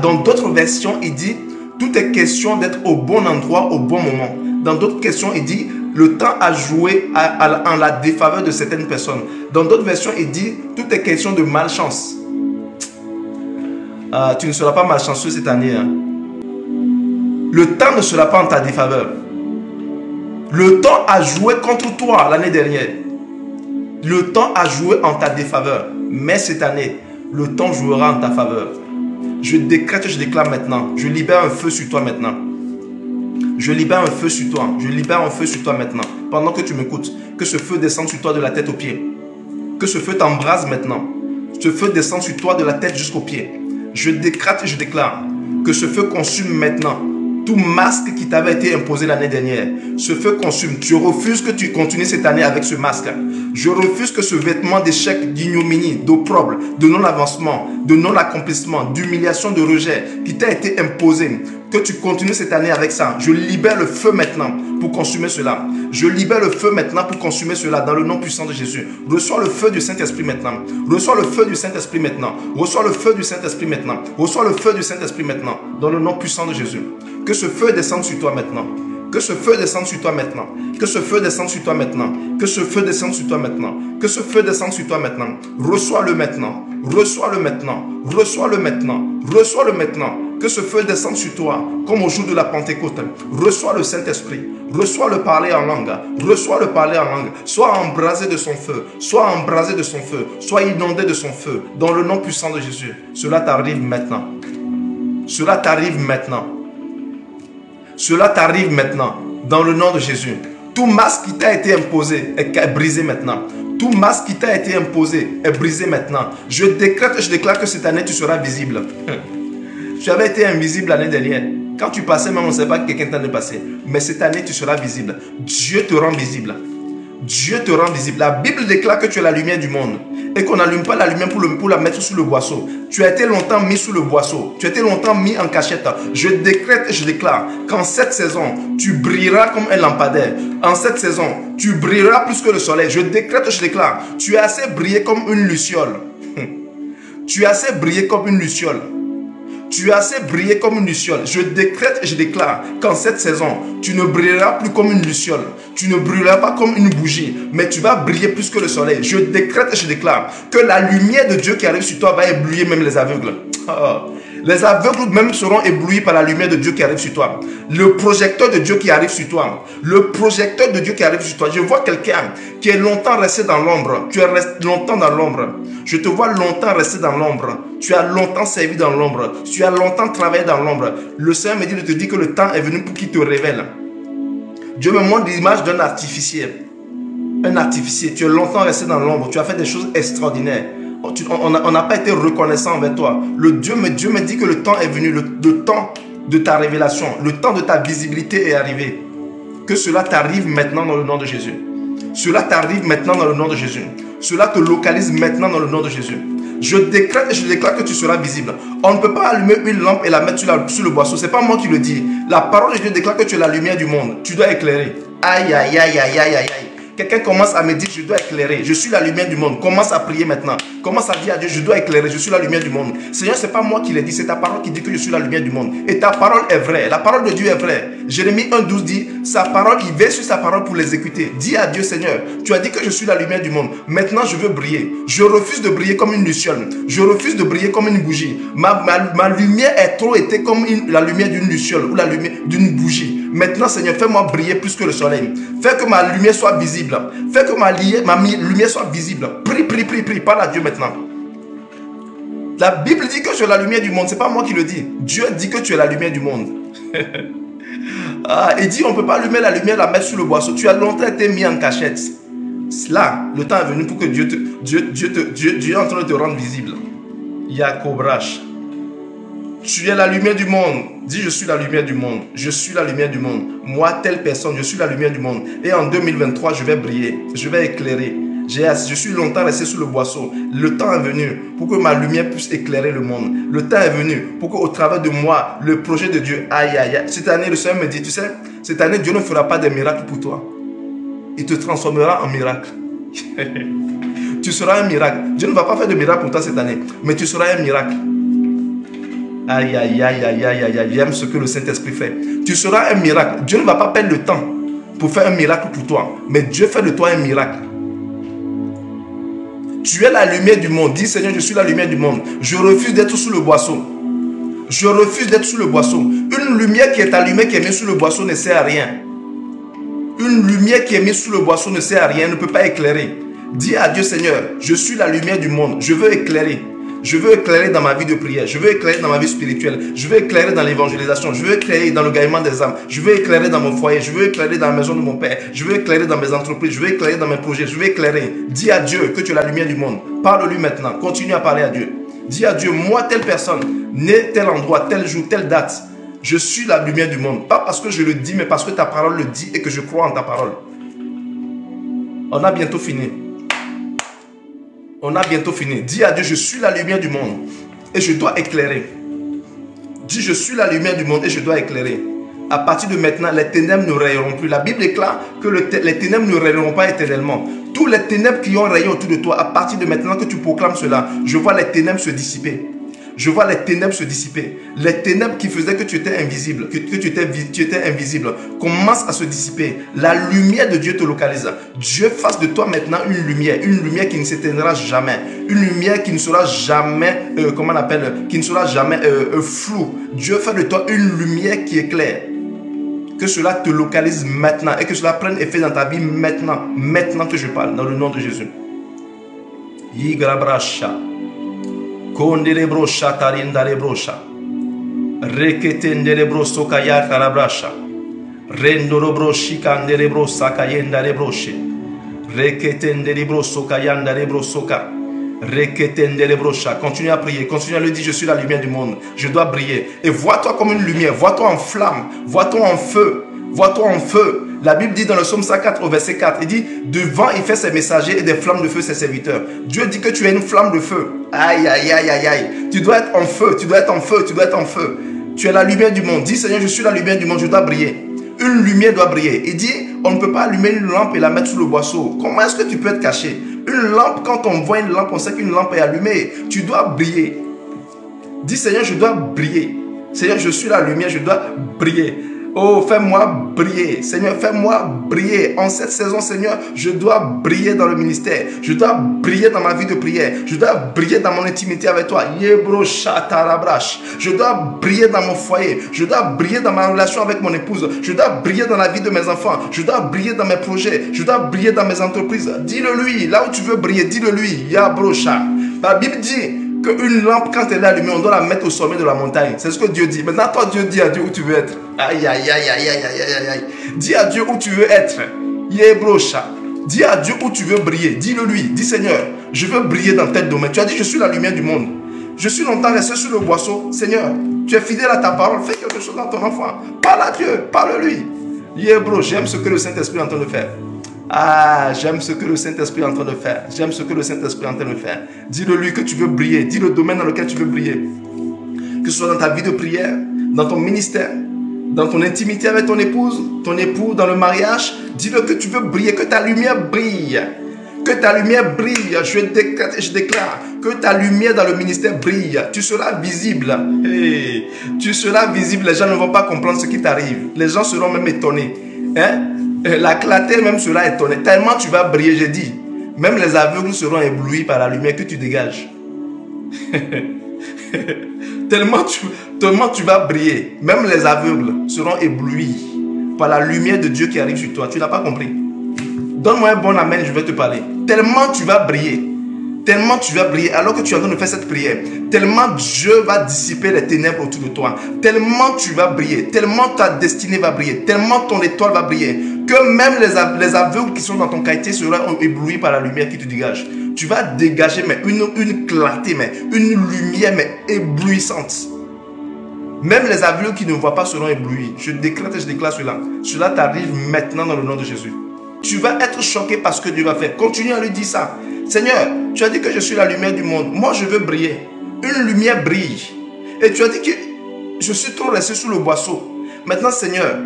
Dans d'autres versions, il dit, tout est question d'être au bon endroit, au bon moment. Dans d'autres questions, il dit, le temps a joué en la défaveur de certaines personnes. Dans d'autres versions, il dit, tout est question de malchance. Tu ne seras pas malchanceux cette année. Hein. Le temps ne sera pas en ta défaveur. Le temps a joué contre toi l'année dernière. Le temps a joué en ta défaveur. Mais cette année, le temps jouera en ta faveur. Je décrète, je déclare maintenant. Je libère un feu sur toi maintenant. Je libère un feu sur toi. Je libère un feu sur toi maintenant. Pendant que tu m'écoutes, que ce feu descende sur toi de la tête aux pieds. Que ce feu t'embrase maintenant. Ce feu descend sur toi de la tête jusqu'aux pieds. Je décrète et je déclare que ce feu consume maintenant tout masque qui t'avait été imposé l'année dernière. Ce feu consume. Je refuse que tu continues cette année avec ce masque. Je refuse que ce vêtement d'échec, d'ignominie, d'opprobre, de non-avancement, de non-accomplissement, d'humiliation, de rejet qui t'a été imposé, que tu continues cette année avec ça. Je libère le feu maintenant pour consumer cela. Je libère le feu maintenant pour consumer cela dans le nom puissant de Jésus. Reçois le feu du Saint-Esprit maintenant. Reçois le feu du Saint-Esprit maintenant. Reçois le feu du Saint-Esprit maintenant. Reçois le feu du Saint-Esprit maintenant dans le nom puissant de Jésus. Que ce feu descende sur toi maintenant. Que ce feu descende sur toi maintenant. Que ce feu descende sur toi maintenant. Que ce feu descende sur toi maintenant. Que ce feu descende sur toi maintenant. Reçois-le maintenant. Reçois-le maintenant. Reçois-le maintenant. Reçois-le maintenant. Que ce feu descende sur toi comme au jour de la Pentecôte. Reçois le Saint-Esprit. Reçois le parler en langue. Reçois le parler en langue. Sois embrasé de son feu. Sois embrasé de son feu. Sois inondé de son feu. Dans le nom puissant de Jésus. Cela t'arrive maintenant. Cela t'arrive maintenant. Cela t'arrive maintenant, dans le nom de Jésus. Tout masque qui t'a été imposé est brisé maintenant. Tout masque qui t'a été imposé est brisé maintenant. Je décrète et je déclare que cette année, tu seras visible. Tu avais été invisible l'année dernière. Quand tu passais, même on ne savait pas que quelqu'un t'en est passé. Mais cette année, tu seras visible. Dieu te rend visible. Dieu te rend visible. La Bible déclare que tu es la lumière du monde. Et qu'on n'allume pas la lumière pour la mettre sous le boisseau. Tu as été longtemps mis sous le boisseau. Tu as été longtemps mis en cachette. Je décrète et je déclare qu'en cette saison, tu brilleras comme un lampadaire. En cette saison, tu brilleras plus que le soleil. Je décrète et je déclare, tu as assez brillé comme une luciole. Tu as assez brillé comme une luciole. Tu as assez brillé comme une luciole. Je décrète et je déclare qu'en cette saison, tu ne brilleras plus comme une luciole. Tu ne brilleras pas comme une bougie, mais tu vas briller plus que le soleil. Je décrète et je déclare que la lumière de Dieu qui arrive sur toi va éblouir même les aveugles. Les aveugles même seront éblouis par la lumière de Dieu qui arrive sur toi. Le projecteur de Dieu qui arrive sur toi. Le projecteur de Dieu qui arrive sur toi. Je vois quelqu'un qui est longtemps resté dans l'ombre. Tu es resté longtemps dans l'ombre. Je te vois longtemps rester dans l'ombre. Tu as longtemps servi dans l'ombre. Tu as longtemps travaillé dans l'ombre. Le Seigneur me dit de te dire que le temps est venu pour qu'il te révèle. Dieu me montre l'image d'un artificier. Un artificier. Tu es longtemps resté dans l'ombre. Tu as fait des choses extraordinaires. On n'a pas été reconnaissant envers toi. Dieu me dit que le temps est venu, le temps de ta révélation, le temps de ta visibilité est arrivé. Que cela t'arrive maintenant dans le nom de Jésus. Cela t'arrive maintenant dans le nom de Jésus. Cela te localise maintenant dans le nom de Jésus. Je décrète et je déclare que tu seras visible. On ne peut pas allumer une lampe et la mettre sur le boisseau. Ce n'est pas moi qui le dis. La parole de Dieu déclare que tu es la lumière du monde. Tu dois éclairer. Aïe, aïe, aïe, aïe, aïe, aïe. Quelqu'un commence à me dire, je dois éclairer. Je suis la lumière du monde. Commence à prier maintenant. Commence à dire à Dieu, je dois éclairer. Je suis la lumière du monde. Seigneur, ce n'est pas moi qui l'ai dit. C'est ta parole qui dit que je suis la lumière du monde. Et ta parole est vraie. La parole de Dieu est vraie. Jérémie 1,12 dit, sa parole, il veille sur sa parole pour l'exécuter. Dis à Dieu, Seigneur, tu as dit que je suis la lumière du monde. Maintenant, je veux briller. Je refuse de briller comme une luciole. Je refuse de briller comme une bougie. Ma lumière est trop été comme la lumière d'une luciole ou la lumière d'une bougie. Maintenant, Seigneur, fais-moi briller plus que le soleil. Fais que ma lumière soit visible. Fais que ma lumière soit visible. Prie, prie, prie, prie. Parle à Dieu maintenant. La Bible dit que je suis la lumière du monde. Ce n'est pas moi qui le dis. Dieu dit que tu es la lumière du monde. Il dit on ne peut pas allumer la lumière, la mettre sur le boisseau. Tu as longtemps été mis en cachette. Là, le temps est venu pour que Dieu est en train de te rendre visible. Yakobrash. Tu es la lumière du monde. Dis, je suis la lumière du monde. Je suis la lumière du monde. Moi, telle personne, je suis la lumière du monde. Et en 2023, je vais briller. Je vais éclairer. Je suis longtemps resté sous le boisseau. Le temps est venu pour que ma lumière puisse éclairer le monde. Le temps est venu pour qu'au travers de moi, le projet de Dieu, aïe, aïe, aïe. Cette année, le Seigneur me dit, tu sais, cette année, Dieu ne fera pas des miracles pour toi. Il te transformera en miracle. Tu seras un miracle. Dieu ne va pas faire de miracle pour toi cette année, mais tu seras un miracle. Aïe, aïe, aïe, aïe, aïe, aïe, aïe. J'aime ce que le Saint-Esprit fait. Tu seras un miracle. Dieu ne va pas perdre le temps pour faire un miracle pour toi, mais Dieu fait de toi un miracle. Tu es la lumière du monde. Dis, Seigneur, je suis la lumière du monde. Je refuse d'être sous le boisseau. Je refuse d'être sous le boisseau. Une lumière qui est allumée, qui est mise sous le boisseau ne sert à rien. Une lumière qui est mise sous le boisseau ne sert à rien, ne peut pas éclairer. Dis à Dieu, Seigneur, je suis la lumière du monde. Je veux éclairer. Je veux éclairer dans ma vie de prière. Je veux éclairer dans ma vie spirituelle. Je veux éclairer dans l'évangélisation. Je veux éclairer dans le gagnement des âmes. Je veux éclairer dans mon foyer. Je veux éclairer dans la maison de mon père. Je veux éclairer dans mes entreprises. Je veux éclairer dans mes projets. Je veux éclairer. Dis à Dieu que tu es la lumière du monde. Parle-lui maintenant. Continue à parler à Dieu. Dis à Dieu, moi, telle personne, né tel endroit, tel jour, telle date, je suis la lumière du monde. Pas parce que je le dis, mais parce que ta parole le dit et que je crois en ta parole. On a bientôt fini. On a bientôt fini. Dis à Dieu, je suis la lumière du monde et je dois éclairer. Dis, je suis la lumière du monde et je dois éclairer. À partir de maintenant, les ténèbres ne rayeront plus. La Bible déclare que les ténèbres ne rayeront pas éternellement. Tous les ténèbres qui ont rayé autour de toi, à partir de maintenant que tu proclames cela, je vois les ténèbres se dissiper. Je vois les ténèbres se dissiper. Les ténèbres qui faisaient que tu étais invisible, que tu étais invisible, commencent à se dissiper. La lumière de Dieu te localise. Dieu fasse de toi maintenant une lumière qui ne s'éteindra jamais. Une lumière qui ne sera jamais, comment on appelle, qui ne sera jamais floue. Dieu fait de toi une lumière qui éclaire. Que cela te localise maintenant et que cela prenne effet dans ta vie maintenant. Maintenant que je parle, dans le nom de Jésus. Yigrabrasha. Kondelebro shatarindarebrosha. Reketendelebro sokaya karabrasha. Rendorobro shikandelebro sakayendarebroshe. Reketendelebro sokayandarebro soka. Reketendelebrocha. Continue à prier, continue à lui dire, je suis la lumière du monde, je dois briller. Et vois-toi comme une lumière, vois-toi en flamme, vois-toi en feu, vois-toi en feu. La Bible dit dans le psaume 104 au verset 4, il dit, devant il fait ses messagers et des flammes de feu ses serviteurs. Dieu dit que tu es une flamme de feu. Aïe, aïe, aïe, aïe, aïe. Tu dois être en feu, tu dois être en feu, tu dois être en feu. Tu es la lumière du monde. Dis, Seigneur, je suis la lumière du monde, je dois briller. Une lumière doit briller. Il dit, on ne peut pas allumer une lampe et la mettre sous le boisseau. Comment est-ce que tu peux être caché? Une lampe, quand on voit une lampe, on sait qu'une lampe est allumée. Tu dois briller. Dis, Seigneur, je dois briller. Seigneur, je suis la lumière, je dois briller. Oh, fais-moi briller. Seigneur, fais-moi briller. En cette saison, Seigneur, je dois briller dans le ministère. Je dois briller dans ma vie de prière. Je dois briller dans mon intimité avec toi. Je dois briller dans mon foyer. Je dois briller dans ma relation avec mon épouse. Je dois briller dans la vie de mes enfants. Je dois briller dans mes projets. Je dois briller dans mes entreprises. Dis-le lui. Là où tu veux briller, dis-le lui. Yabrosha. La Bible dit qu'une lampe, quand elle est allumée, on doit la mettre au sommet de la montagne. C'est ce que Dieu dit. Maintenant, toi, Dieu dit à Dieu où tu veux être. Aïe, aïe, aïe, aïe, aïe, aïe, aïe. Dis à Dieu où tu veux être. Yebrocha. Dis à Dieu où tu veux briller. Dis-le lui. Dis, Seigneur, je veux briller dans tel domaine. Tu as dit, je suis la lumière du monde. Je suis longtemps resté sur le boisseau. Seigneur, tu es fidèle à ta parole. Fais quelque chose dans ton enfant. Parle à Dieu. Parle-lui. Yeah, bro, j'aime ce que le Saint-Esprit est en train de faire. Ah, j'aime ce que le Saint-Esprit est en train de faire. J'aime ce que le Saint-Esprit est en train de faire. Dis-le lui que tu veux briller. Dis le domaine dans lequel tu veux briller. Que ce soit dans ta vie de prière, dans ton ministère, dans ton intimité avec ton épouse, ton époux, dans le mariage. Dis-le que tu veux briller, que ta lumière brille. Que ta lumière brille. Je déclare que ta lumière dans le ministère brille. Tu seras visible. Hey, tu seras visible. Les gens ne vont pas comprendre ce qui t'arrive. Les gens seront même étonnés. Hein? La clarté même sera étonnée. Tellement tu vas briller, j'ai dit. Même les aveugles seront éblouis par la lumière que tu dégages. tellement tu vas briller. Même les aveugles seront éblouis par la lumière de Dieu qui arrive sur toi. Tu n'as pas compris? Donne-moi un bon amen, je vais te parler. Tellement tu vas briller. Tellement tu vas briller alors que tu es en train de faire cette prière. Tellement Dieu va dissiper les ténèbres autour de toi. Tellement tu vas briller. Tellement ta destinée va briller. Tellement ton étoile va briller. Que même les aveugles qui sont dans ton quartier seront éblouis par la lumière qui te dégage. Tu vas dégager mais une clarté, mais une lumière mais éblouissante. Même les aveugles qui ne voient pas seront éblouis. Je décrète et je déclare cela. Cela t'arrive maintenant dans le nom de Jésus. Tu vas être choqué par ce que Dieu va faire. Continue à lui dire ça. Seigneur, tu as dit que je suis la lumière du monde. Moi, je veux briller. Une lumière brille. Et tu as dit que je suis trop resté sous le boisseau. Maintenant, Seigneur,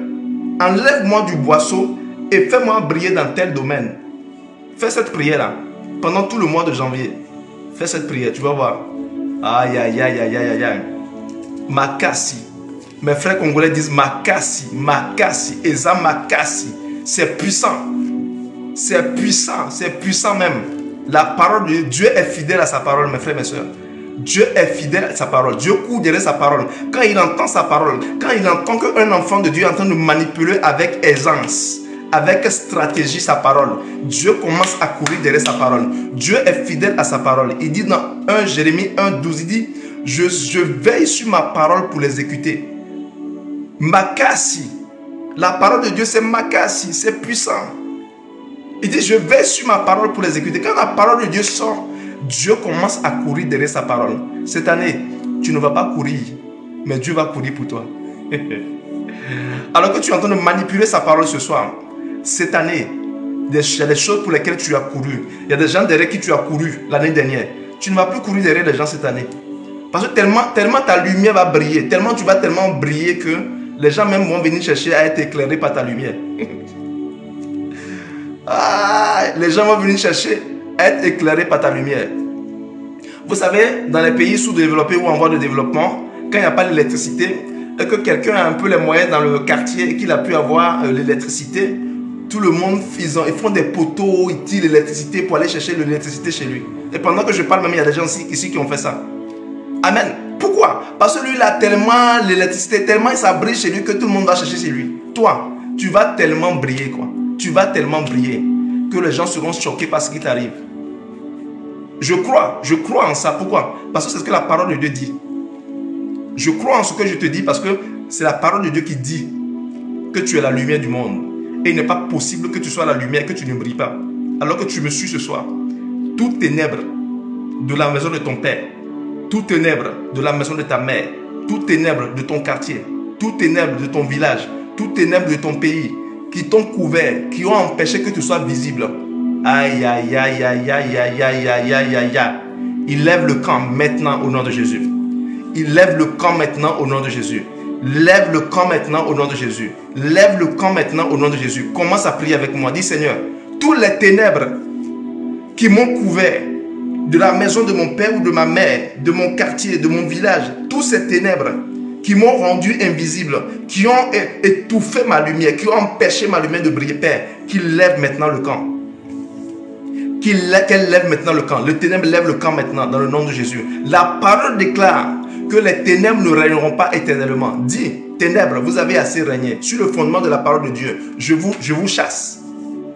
enlève-moi du boisseau et fais-moi briller dans tel domaine. Fais cette prière-là. Pendant tout le mois de janvier. Fais cette prière, tu vas voir. Aïe, aïe, aïe, aïe, aïe, aïe. Makasi. Mes frères congolais disent Makasi, Makasi, Eza Makasi. C'est puissant. C'est puissant, c'est puissant même. La parole de Dieu est fidèle à sa parole, mes frères, mes soeurs. Dieu est fidèle à sa parole. Dieu court derrière sa parole. Quand il entend sa parole, quand il entend qu'un enfant de Dieu est en train de manipuler avec aisance, avec stratégie sa parole, Dieu commence à courir derrière sa parole. Dieu est fidèle à sa parole. Il dit dans 1 Jérémie 1:12, il dit, je veille sur ma parole pour l'exécuter. Makasi. La parole de Dieu, c'est Makasi, c'est puissant. Il dit, je veille sur ma parole pour l'exécuter. Quand la parole de Dieu sort, Dieu commence à courir derrière sa parole. Cette année, tu ne vas pas courir, mais Dieu va courir pour toi. Alors que tu es en train de manipuler sa parole ce soir, cette année, il y a des choses pour lesquelles tu as couru. Il y a des gens derrière qui tu as couru l'année dernière. Tu ne vas plus courir derrière les gens cette année. Parce que tellement ta lumière va briller, tellement tu vas tellement briller que les gens même vont venir chercher à être éclairés par ta lumière. Ah, les gens vont venir chercher à être éclairés par ta lumière. Vous savez, dans les pays sous-développés ou en voie de développement, quand il n'y a pas d'électricité, et que quelqu'un a un peu les moyens dans le quartier et qu'il a pu avoir l'électricité, tout le monde, ils font des poteaux, ils tirent l'électricité pour aller chercher l'électricité chez lui. Et pendant que je parle, même il y a des gens ici qui ont fait ça. Amen. Pourquoi? Parce que lui, il a tellement l'électricité, tellement ça brille chez lui que tout le monde va chercher chez lui. Toi, tu vas tellement briller, quoi. Tu vas tellement briller que les gens seront choqués par ce qui t'arrive. Je crois en ça. Pourquoi? Parce que c'est ce que la parole de Dieu dit. Je crois en ce que je te dis parce que c'est la parole de Dieu qui dit que tu es la lumière du monde. Et il n'est pas possible que tu sois la lumière et que tu ne brilles pas. Alors que tu me suis ce soir, toutes ténèbres de la maison de ton père, toutes ténèbres de la maison de ta mère, toutes ténèbres de ton quartier, toutes ténèbres de ton village, toutes ténèbres de ton pays, qui t'ont couvert, qui ont empêché que tu sois visible. Aïe, aïe, aïe, aïe, aïe, aïe, aïe, aïe, aïe, aïe, aïe. Il lève le camp maintenant au nom de Jésus. Il lève le camp maintenant au nom de Jésus. Lève le camp maintenant au nom de Jésus. Lève le camp maintenant au nom de Jésus. Commence à prier avec moi. Dis Seigneur, toutes les ténèbres qui m'ont couvert de la maison de mon père ou de ma mère, de mon quartier, de mon village, toutes ces ténèbres qui m'ont rendu invisible, qui ont étouffé ma lumière, qui ont empêché ma lumière de briller, Père, qu'il lève maintenant le camp. Qu'elle lève maintenant le camp. Le ténèbre lève le camp maintenant dans le nom de Jésus. La parole déclare que les ténèbres ne régneront pas éternellement. Dis, ténèbres, vous avez assez régné. Sur le fondement de la parole de Dieu, je vous chasse.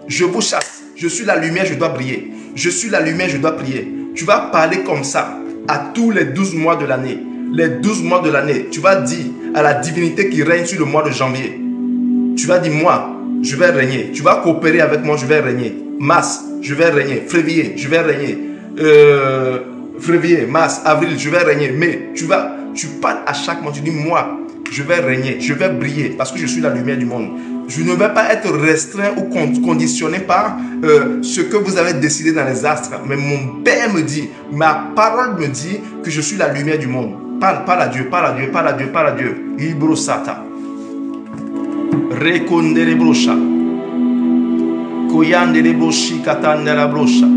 Je vous chasse. Je suis la lumière, je dois briller. Je suis la lumière, je dois prier. Tu vas parler comme ça à tous les 12 mois de l'année. Les 12 mois de l'année, tu vas dire à la divinité qui règne sur le mois de janvier. Tu vas dire, moi, je vais régner. Tu vas coopérer avec moi, je vais régner. Mars, je vais régner. Février, je vais régner. Février, mars, avril, je vais régner. Mais tu parles à chaque mois, tu dis, moi, je vais régner, je vais briller parce que je suis la lumière du monde. Je ne vais pas être restreint ou conditionné par ce que vous avez décidé dans les astres. Mais mon Père me dit, ma parole me dit que je suis la lumière du monde. Parle à Dieu, parle à Dieu, parle à Dieu, parle à Dieu. Ibrosata. Rekondere brosha. Koyandere broshi katandera brosha.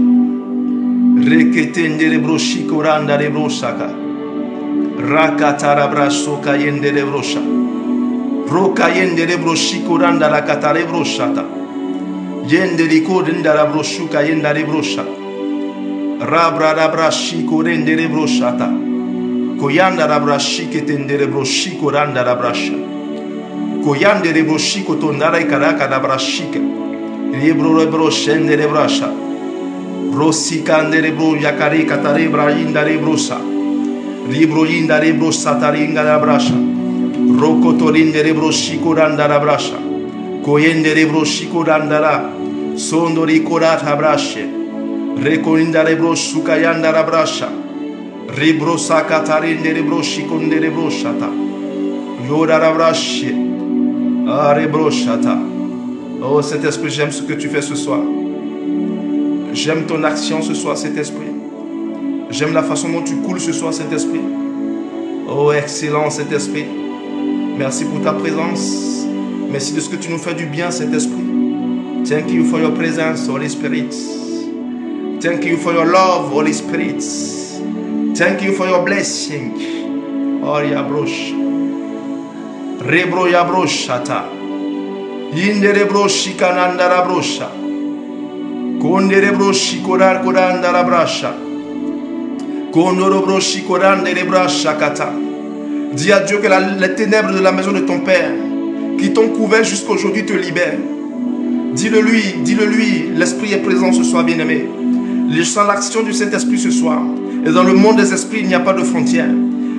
Reketendere broshi korandere broshaka. Rakatara braso kayendere brosha. Rokayendere broshi korandara katare broshata. Yendere korendara broshu kayendere brosha. Rabra brashi korendere broshata. Koyandara brashi ketendere broshi korandara brasha. Koyandere broshi kotondara ikaraka da brashika. Libro broshendere brasha. Rosikandere bro yakare katare brayindare brosa. Libro yindare brosataringa da brasha. Rokotorindere broshi korandara brasha. Koyendere broshi korandara. Sondori korata brashe. Rekorindare broshu kayandara brasha. Ribrosa katarindere broshi kondere broshata. Yodara brashe. Arebroshata. Oh Saint-Esprit, j'aime ce que tu fais ce soir. J'aime ton action ce soir, Saint-Esprit. J'aime la façon dont tu coules ce soir, Saint-Esprit. Oh, excellent, Saint-Esprit. Merci pour ta présence. Merci de ce que tu nous fais du bien, Saint-Esprit. Thank you for your presence, Holy Spirit. Thank you for your love, Holy Spirit. Thank you for your blessing. Oh, Yabrosh. Rebro Yabrosh Shata. Yindere broshi kanandara brosha. Kondere broshi kodar kodandara brasha. Kondoro broshi kodandere brasha kata. Dis à Dieu que les ténèbres de la maison de ton Père qui t'ont couvert jusqu'aujourd'hui te libèrent. Dis-le lui, l'Esprit est présent ce soir, bien-aimé. Je sens l'action du Saint-Esprit ce soir. Et dans le monde des esprits, il n'y a pas de frontières.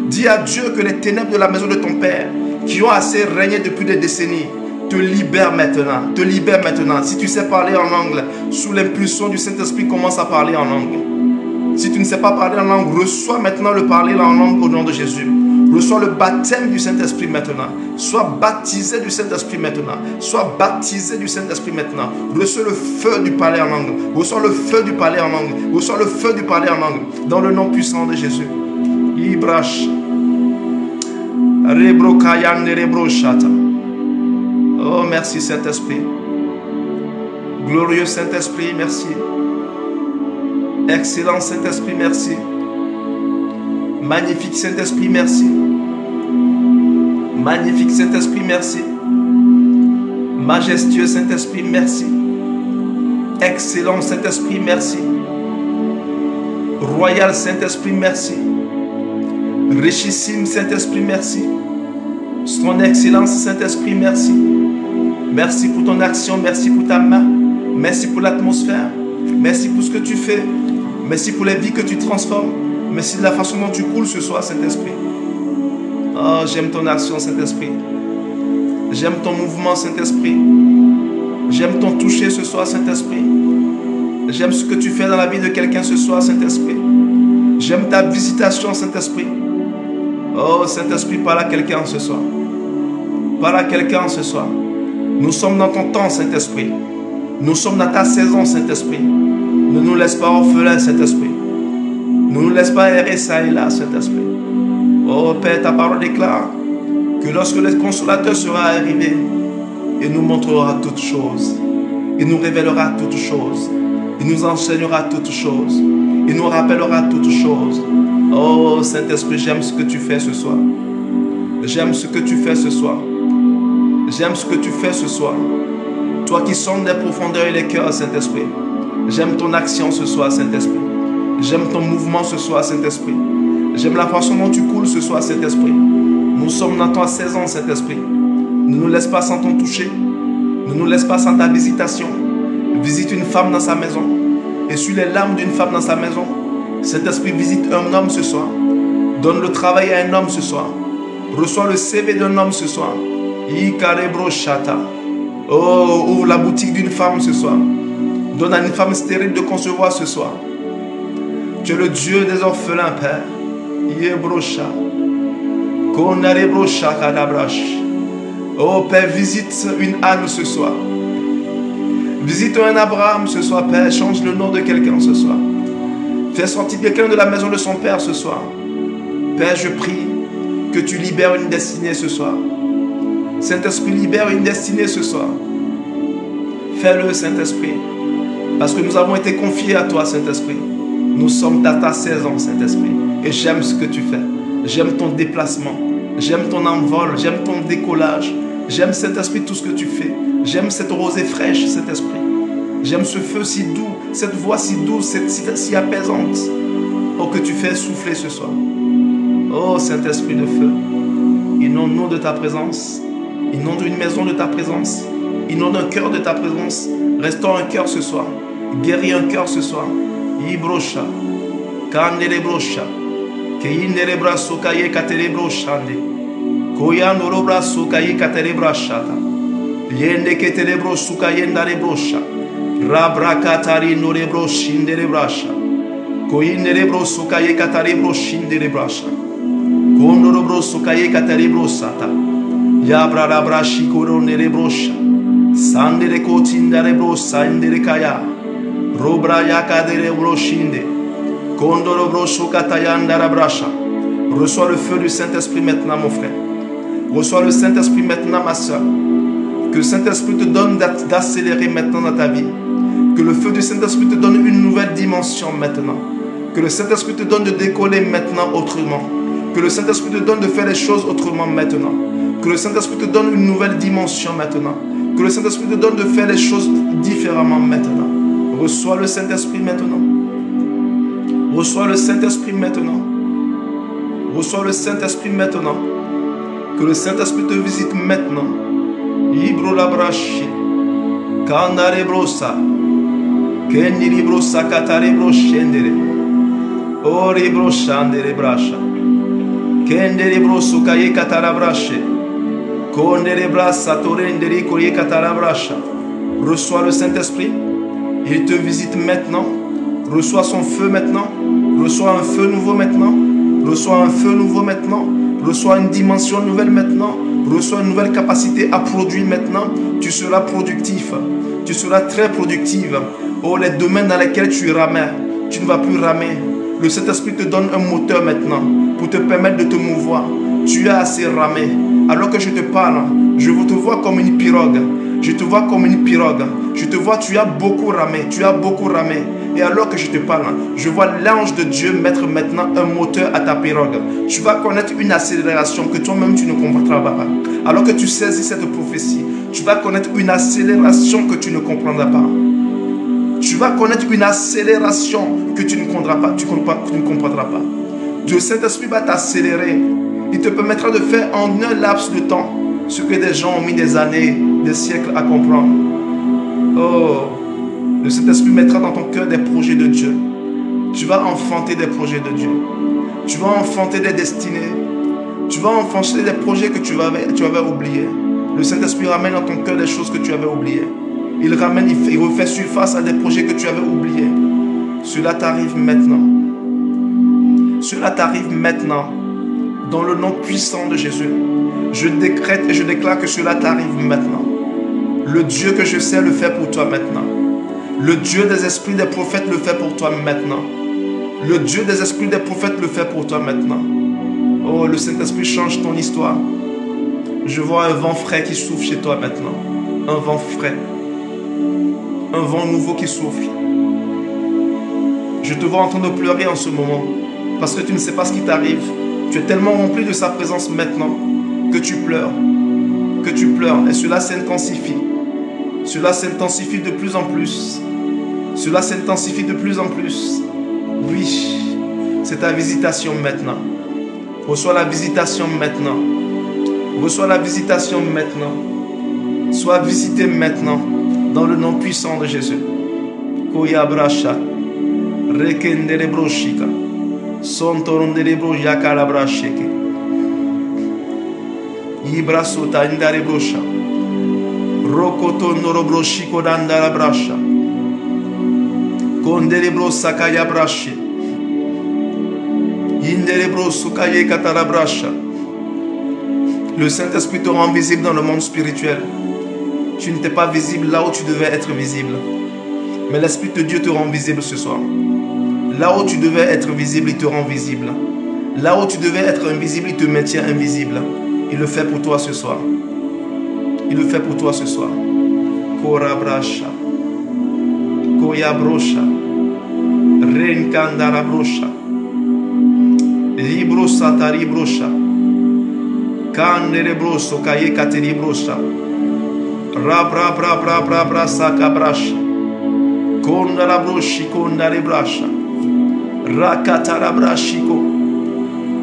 Dis à Dieu que les ténèbres de la maison de ton Père qui ont assez régné depuis des décennies te libère maintenant, te libère maintenant. Si tu sais parler en langue, sous l'impulsion du Saint-Esprit, commence à parler en langue. Si tu ne sais pas parler en langue, reçois maintenant le parler en langue au nom de Jésus. Reçois le baptême du Saint-Esprit maintenant. Sois baptisé du Saint-Esprit maintenant. Sois baptisé du Saint-Esprit maintenant. Reçois le feu du parler en langue. Reçois le feu du parler en langue. Reçois le feu du parler en langue. Dans le nom puissant de Jésus. Ibrash. Rebrokayan rebroshata. Oh, merci Saint-Esprit. Glorieux Saint-Esprit, merci. Excellent Saint-Esprit, merci. Magnifique Saint-Esprit, merci. Magnifique Saint-Esprit, merci. Majestueux Saint-Esprit, merci. Excellent Saint-Esprit, merci. Royal Saint-Esprit, merci. Richissime Saint-Esprit, merci. Son excellence Saint-Esprit, merci. Merci pour ton action, merci pour ta main, merci pour l'atmosphère, merci pour ce que tu fais, merci pour les vies que tu transformes, merci de la façon dont tu coules ce soir, Saint-Esprit. Oh, j'aime ton action, Saint-Esprit. J'aime ton mouvement, Saint-Esprit. J'aime ton toucher ce soir, Saint-Esprit. J'aime ce que tu fais dans la vie de quelqu'un ce soir, Saint-Esprit. J'aime ta visitation, Saint-Esprit. Oh, Saint-Esprit, parle à quelqu'un ce soir. Parle à quelqu'un ce soir. Nous sommes dans ton temps, Saint-Esprit. Nous sommes dans ta saison, Saint-Esprit. Ne nous laisse pas orphelins, Saint-Esprit. Ne nous laisse pas errer ça et là, Saint-Esprit. Oh Père, ta parole déclare que lorsque le consolateur sera arrivé, il nous montrera toutes choses. Il nous révélera toutes choses. Il nous enseignera toutes choses. Il nous rappellera toutes choses. Oh Saint-Esprit, j'aime ce que tu fais ce soir. J'aime ce que tu fais ce soir. J'aime ce que tu fais ce soir. Toi qui sondes les profondeurs et les cœurs, Saint-Esprit. J'aime ton action ce soir, Saint-Esprit. J'aime ton mouvement ce soir, Saint-Esprit. J'aime la façon dont tu coules ce soir, Saint-Esprit. Nous sommes dans ta saison, Saint-Esprit. Ne nous laisse pas sans ton toucher. Ne nous laisse pas sans ta visitation. Visite une femme dans sa maison. Essuie les larmes d'une femme dans sa maison. Saint-Esprit, visite un homme ce soir. Donne le travail à un homme ce soir. Reçois le CV d'un homme ce soir. Oh, ouvre la boutique d'une femme ce soir. Donne à une femme stérile de concevoir ce soir. Tu es le Dieu des orphelins, Père. Yebrocha. Konare brocha kadabrash. Oh Père, visite une Anne ce soir. Visite un Abraham ce soir, Père. Change le nom de quelqu'un ce soir. Fais sortir quelqu'un de la maison de son Père ce soir. Père, je prie que tu libères une destinée ce soir. Saint-Esprit, libère une destinée ce soir. Fais-le, Saint-Esprit. Parce que nous avons été confiés à toi, Saint-Esprit. Nous sommes à ta saison, Saint-Esprit. Et j'aime ce que tu fais. J'aime ton déplacement. J'aime ton envol. J'aime ton décollage. J'aime, Saint-Esprit, tout ce que tu fais. J'aime cette rosée fraîche, Saint-Esprit. J'aime ce feu si doux, cette voix si douce, si apaisante. Oh, que tu fais souffler ce soir. Oh, Saint-Esprit de feu. Inonde-nous de ta présence. Inonde une maison de ta présence. Inonde un cœur de ta présence. Restaure un cœur ce soir. Guéris un cœur ce soir. Ibrocha. Kandele brocha. Keindele braso kaye katele brochande. Koyando lo braso kaye katele brachata. Yende ketele brosu kayenda le brocha. Rabra katari no le brochinde le bracha. Koindele brosu kaye katale brochinde le bracha. Kondo lo brosu kaye katele brosata. Yabra la brachi koronde le brocha. Sande le kotinda le brosa inde le kaya. Robra yakade le brochinde. Kondo lo brosu katayanda la bracha. Reçois le feu du Saint-Esprit maintenant, mon frère. Reçois le Saint-Esprit maintenant, ma soeur. Que le Saint-Esprit te donne d'accélérer maintenant dans ta vie. Que le feu du Saint-Esprit te donne une nouvelle dimension maintenant. Que le Saint-Esprit te donne de décoller maintenant autrement. Que le Saint-Esprit te donne de faire les choses autrement maintenant. Que le Saint-Esprit te donne une nouvelle dimension maintenant. Que le Saint-Esprit te donne de faire les choses différemment maintenant. Reçois le Saint-Esprit maintenant. Reçois le Saint-Esprit maintenant. Reçois le Saint-Esprit maintenant. Que le Saint-Esprit te visite maintenant. Ibro la brachi. Kandare brosa. Kendi brosa katare broshendere. Ori broshandere brasha. Kendere broso kaye katara brache. Kondere brasa torendere koye katara bracha. Reçois le Saint-Esprit. Il te visite maintenant. Reçois son feu maintenant. Reçois un feu nouveau maintenant. Reçois un feu nouveau maintenant. Reçois une dimension nouvelle maintenant. Reçois une nouvelle capacité à produire maintenant. Tu seras productif. Tu seras très productive. Oh, les domaines dans lesquels tu ramais, tu ne vas plus ramer. Le Saint-Esprit te donne un moteur maintenant pour te permettre de te mouvoir. Tu as assez ramé. Alors que je te parle, je te vois comme une pirogue. Je te vois comme une pirogue. Je te vois, tu as beaucoup ramé. Tu as beaucoup ramé. Et alors que je te parle, je vois l'ange de Dieu mettre maintenant un moteur à ta pirogue. Tu vas connaître une accélération que toi-même tu ne comprendras pas. Alors que tu saisis cette prophétie, tu vas connaître une accélération que tu ne comprendras pas. Tu vas connaître une accélération que tu ne comprendras pas. Tu ne comprendras pas. Le Saint-Esprit va t'accélérer. Il te permettra de faire en un laps de temps ce que des gens ont mis des années, des siècles à comprendre. Oh, le Saint-Esprit mettra dans ton cœur des projets de Dieu. Tu vas enfanter des projets de Dieu. Tu vas enfanter des destinées. Tu vas enfanter des projets que tu avais oubliés. Le Saint-Esprit ramène dans ton cœur des choses que tu avais oubliées. Il refait surface à des projets que tu avais oubliés. Cela t'arrive maintenant. Cela t'arrive maintenant. Dans le nom puissant de Jésus. Je décrète et je déclare que cela t'arrive maintenant. Le Dieu que je sais le fait pour toi maintenant. Le Dieu des esprits des prophètes le fait pour toi maintenant. Le Dieu des esprits des prophètes le fait pour toi maintenant. Oh, le Saint-Esprit change ton histoire. Je vois un vent frais qui souffle chez toi maintenant. Un vent frais. Un vent nouveau qui souffle. Je te vois en train de pleurer en ce moment. Parce que tu ne sais pas ce qui t'arrive. Tu es tellement rempli de sa présence maintenant que tu pleures. Que tu pleures. Et cela s'intensifie. Cela s'intensifie de plus en plus. Cela s'intensifie de plus en plus. Oui, c'est ta visitation maintenant. Reçois la visitation maintenant. Reçois la visitation maintenant. Sois visité maintenant dans le nom puissant de Jésus. Koya bracha, rekendere broshika, sontorondere broyaka la bracheke. Ibrasota indare brosha, rokoto noro broshiko dandara bracha, kondere brosaka ya brache, indere brosuka ye katara bracha. Le Saint-Esprit te rend visible dans le monde spirituel. Tu n'étais pas visible là où tu devais être visible. Mais l'Esprit de Dieu te rend visible ce soir. Là où tu devais être visible, il te rend visible. Là où tu devais être invisible, il te maintient invisible. Il le fait pour toi ce soir. Il le fait pour toi ce soir. Korabrasha. Koyabrosha. Renkandarabrosha. Librosa taribrosha. Kanderebroso kaye kateribrosha. Rabra bra bra bra bra sakabrasha. Kondarabroshi kondarebrasha. Rakatarabrashiko.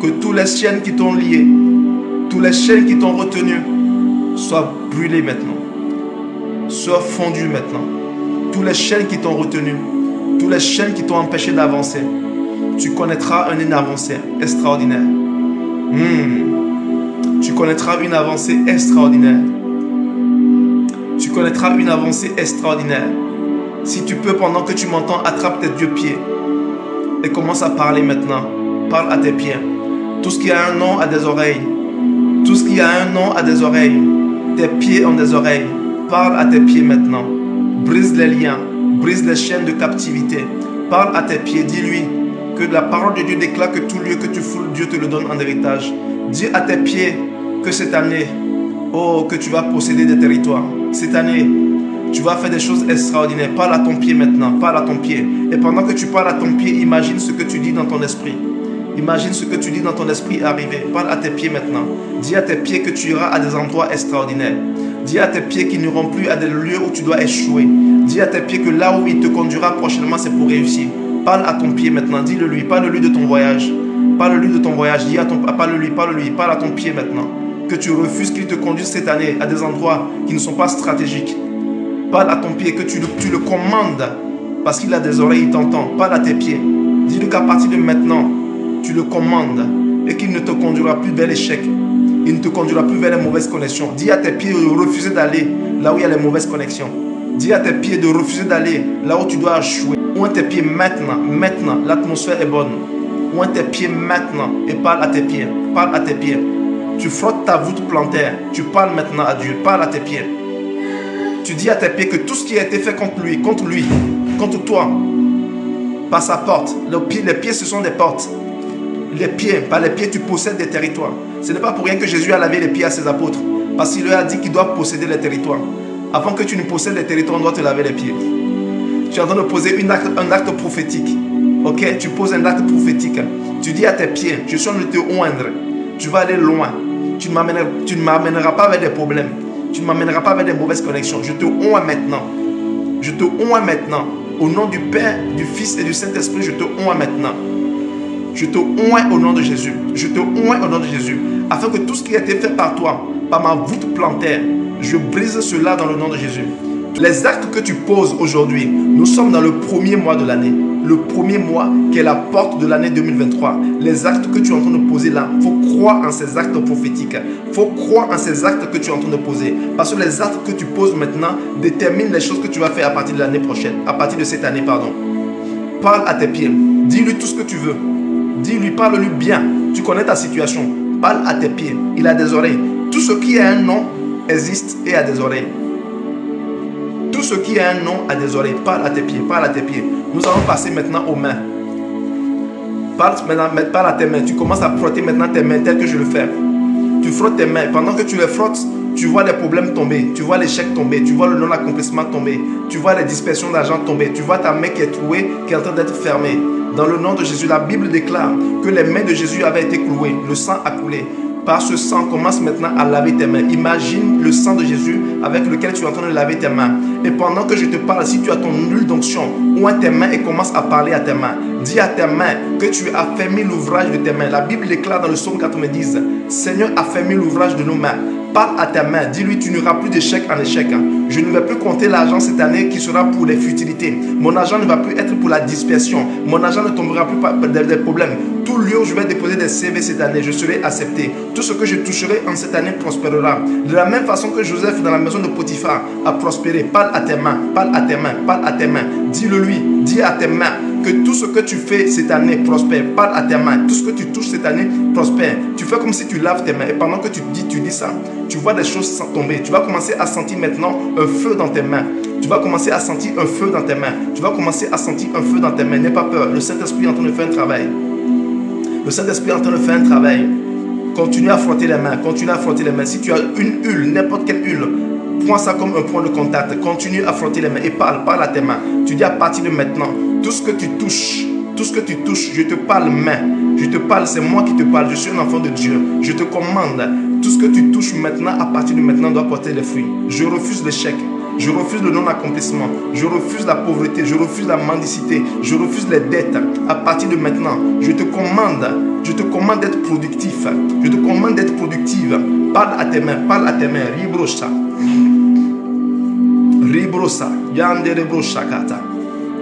Que tous les chaînes qui t'ont lié, tous les chaînes qui t'ont retenu, soient brûlés maintenant. Soient fondus maintenant. Tous les chaînes qui t'ont retenu, tous les chaînes qui t'ont empêché d'avancer, tu connaîtras une avancée extraordinaire. Tu connaîtras une avancée extraordinaire. Tu connaîtras une avancée extraordinaire. Si tu peux, pendant que tu m'entends, attrape tes deux pieds et commence à parler maintenant. Parle à tes pieds. Tout ce qui a un nom a des oreilles. Tout ce qui a un nom a des oreilles. Tes pieds ont des oreilles. Parle à tes pieds maintenant. Brise les liens. Brise les chaînes de captivité. Parle à tes pieds. Dis-lui que la parole de Dieu déclare que tout lieu que tu foules, Dieu te le donne en héritage. Dis à tes pieds que cette année, oh, que tu vas posséder des territoires. Cette année, tu vas faire des choses extraordinaires. Parle à ton pied maintenant. Parle à ton pied. Et pendant que tu parles à ton pied, imagine ce que tu dis dans ton esprit. Imagine ce que tu dis dans ton esprit arriver. Parle à tes pieds maintenant. Dis à tes pieds que tu iras à des endroits extraordinaires. Dis à tes pieds qu'ils n'iront plus à des lieux où tu dois échouer. Dis à tes pieds que là où il te conduira prochainement, c'est pour réussir. Parle à ton pied maintenant. Dis-le-lui. Parle-lui de ton voyage. Parle-lui de ton voyage. Dis à ton... Parle-lui. Parle-lui. Parle à ton pied maintenant. Que tu refuses qu'il te conduise cette année à des endroits qui ne sont pas stratégiques. Parle à ton pied. Que tu le commandes. Parce qu'il a des oreilles, il t'entend. Parle à tes pieds. Dis-lui qu'à partir de maintenant, tu le commandes et qu'il ne te conduira plus vers l'échec. Il ne te conduira plus vers les mauvaises connexions. Dis à tes pieds de refuser d'aller là où il y a les mauvaises connexions. Dis à tes pieds de refuser d'aller là où tu dois échouer. Oins tes pieds maintenant. Maintenant, l'atmosphère est bonne. Oins tes pieds maintenant et parle à tes pieds. Parle à tes pieds. Tu frottes ta voûte plantaire. Tu parles maintenant à Dieu. Parle à tes pieds. Tu dis à tes pieds que tout ce qui a été fait contre lui, contre toi, par sa porte. Les pieds, ce sont des portes. Les pieds, par les pieds, tu possèdes des territoires. Ce n'est pas pour rien que Jésus a lavé les pieds à ses apôtres. Parce qu'il leur a dit qu'ils doivent posséder les territoires. Avant que tu ne possèdes les territoires, on doit te laver les pieds. Tu es en train de poser un acte prophétique. Ok, tu poses un acte prophétique. Tu dis à tes pieds, je suis en train de te oindre. Tu vas aller loin. Tu ne m'amèneras pas vers des problèmes. Tu ne m'amèneras pas vers des mauvaises connexions. Je te oins maintenant. Je te oins maintenant. Au nom du Père, du Fils et du Saint-Esprit, je te oins maintenant. Je te oins au nom de Jésus. Je te oins au nom de Jésus. Afin que tout ce qui a été fait par toi, par ma voûte plantaire, je brise cela dans le nom de Jésus. Les actes que tu poses aujourd'hui, nous sommes dans le premier mois de l'année. Le premier mois qui est la porte de l'année 2023. Les actes que tu es en train de poser là, il faut croire en ces actes prophétiques. Il faut croire en ces actes que tu es en train de poser. Parce que les actes que tu poses maintenant déterminent les choses que tu vas faire à partir de l'année prochaine. À partir de cette année, pardon. Parle à tes pieds. Dis-lui tout ce que tu veux. Dis-lui, parle-lui bien. Tu connais ta situation. Parle à tes pieds. Il a des oreilles. Tout ce qui a un nom existe et a des oreilles. Tout ce qui a un nom a des oreilles. Parle à tes pieds. Parle à tes pieds. Nous allons passer maintenant aux mains. Parle à tes mains. Tu commences à frotter maintenant tes mains tel que je le fais. Tu frottes tes mains. Pendant que tu les frottes, tu vois les problèmes tomber. Tu vois l'échec tomber. Tu vois le non-accomplissement tomber. Tu vois les dispersions d'argent tomber. Tu vois ta main qui est trouée, qui est en train d'être fermée. Dans le nom de Jésus, la Bible déclare que les mains de Jésus avaient été clouées. Le sang a coulé. Par ce sang, commence maintenant à laver tes mains. Imagine le sang de Jésus avec lequel tu es en train de laver tes mains. Et pendant que je te parle, si tu as ton huile d'onction, oins tes mains et commence à parler à tes mains. Dis à tes mains que tu as affermi l'ouvrage de tes mains. La Bible déclare dans le psaume 90, Seigneur, affermis l'ouvrage de nos mains. Parle à ta main, dis-lui, tu n'auras plus d'échec en échec. Je ne vais plus compter l'argent cette année qui sera pour les futilités. Mon argent ne va plus être pour la dispersion. Mon argent ne tombera plus par des problèmes. Tout lieu où je vais déposer des CV cette année, je serai accepté. Tout ce que je toucherai en cette année prospérera. De la même façon que Joseph dans la maison de Potiphar a prospéré. Parle à tes mains, parle à tes mains, parle à tes mains. Dis-le lui, dis à tes mains que tout ce que tu fais cette année prospère. Parle à tes mains. Tout ce que tu touches cette année prospère. Tu fais comme si tu laves tes mains. Et pendant que tu dis ça, tu vois des choses tomber. Tu vas commencer à sentir maintenant un feu dans tes mains. Tu vas commencer à sentir un feu dans tes mains. Tu vas commencer à sentir un feu dans tes mains. N'aie pas peur. Le Saint-Esprit est en train de faire un travail. Le Saint-Esprit est en train de faire un travail. Continue à frotter les mains. Continue à frotter les mains. Si tu as une huile, n'importe quelle huile, prends ça comme un point de contact. Continue à frotter les mains et parle à tes mains. Tu dis à partir de maintenant, tout ce que tu touches, je te parle main. Je te parle, c'est moi qui te parle. Je suis un enfant de Dieu. Je te commande. Tout ce que tu touches maintenant, à partir de maintenant, doit porter des fruits. Je refuse l'échec. Je refuse le non-accomplissement. Je refuse la pauvreté. Je refuse la mendicité. Je refuse les dettes. À partir de maintenant, je te commande d'être productif. Je te commande d'être productive. Parle à tes mains. Parle à tes mains. Ribrosa. Ribrosa. Yande rebrosa kata.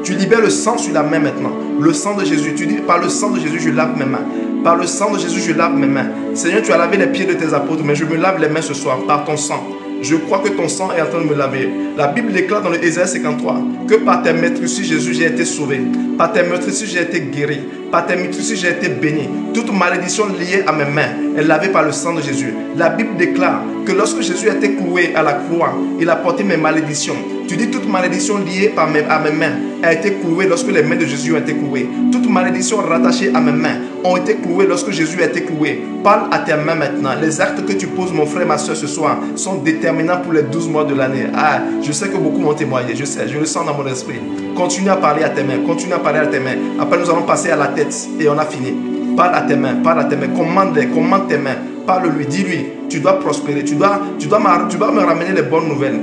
Tu libères le sang sur la main maintenant. Le sang de Jésus. Tu dis, par le sang de Jésus, je lave mes mains. Par le sang de Jésus, je lave mes mains. Seigneur, tu as lavé les pieds de tes apôtres, mais je me lave les mains ce soir par ton sang. Je crois que ton sang est en train de me laver. La Bible déclare dans le Ésaïe 53 que par tes meurtrissures, Jésus, j'ai été sauvé. Par tes meurtrissures, j'ai été guéri. Par tes meurtrissures, j'ai été béni. Toute malédiction liée à mes mains est lavée par le sang de Jésus. La Bible déclare que lorsque Jésus a été cloué à la croix, il a porté mes malédictions. Tu dis toute malédiction liée à mes mains a été clouée lorsque les mains de Jésus ont été clouées. Toute malédiction rattachée à mes mains ont été clouées lorsque Jésus a été cloué. Parle à tes mains maintenant. Les actes que tu poses, mon frère, ma soeur, ce soir, sont déterminants pour les 12 mois de l'année. Ah, je sais que beaucoup m'ont témoigné. Je sais, je le sens dans mon esprit. Continue à parler à tes mains. Continue à parler à tes mains. Après, nous allons passer à la tête et on a fini. Parle à tes mains. Parle à tes mains. Commande-les. Commande tes mains. Parle-lui. Dis-lui. Tu dois prospérer. Tu dois me ramener les bonnes nouvelles.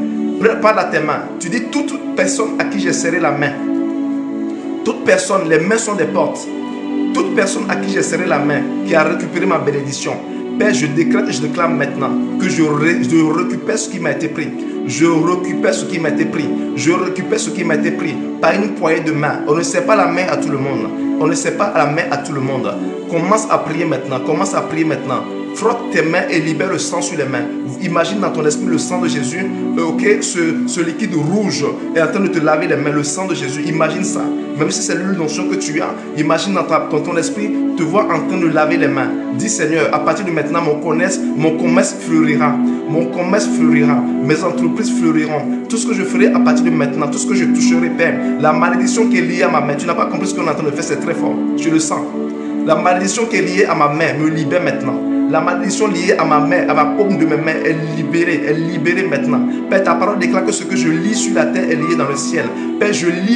Parle à tes mains. Tu dis toute personne à qui j'ai serré la main. Toute personne, les mains sont des portes. Toute personne à qui j'ai serré la main, qui a récupéré ma bénédiction. Père, je décrète et je déclare maintenant que je récupère ce qui m'a été pris. Je récupère ce qui m'a été pris. Je récupère ce qui m'a été pris par une poignée de main. On ne sait pas la main à tout le monde. On ne sait pas la main à tout le monde. Commence à prier maintenant. Commence à prier maintenant. Frotte tes mains et libère le sang sur les mains. Imagine dans ton esprit le sang de Jésus. Ce liquide rouge est en train de te laver les mains. Le sang de Jésus. Imagine ça. Même si c'est l'huile d'onction que tu as, imagine dans ton esprit te voir en train de laver les mains. Dis Seigneur, à partir de maintenant, mon commerce fleurira. Mon commerce fleurira. Mes entreprises fleuriront. Tout ce que je ferai à partir de maintenant, tout ce que je toucherai, Père, la malédiction qui est liée à ma main, tu n'as pas compris ce qu'on est en train de faire, c'est très fort. Je le sens. La malédiction qui est liée à ma main me libère maintenant. La malédiction liée à ma main, à ma paume de mes mains est libérée maintenant. Père, ta parole déclare que ce que je lis sur la terre est lié dans le ciel. Père, je lis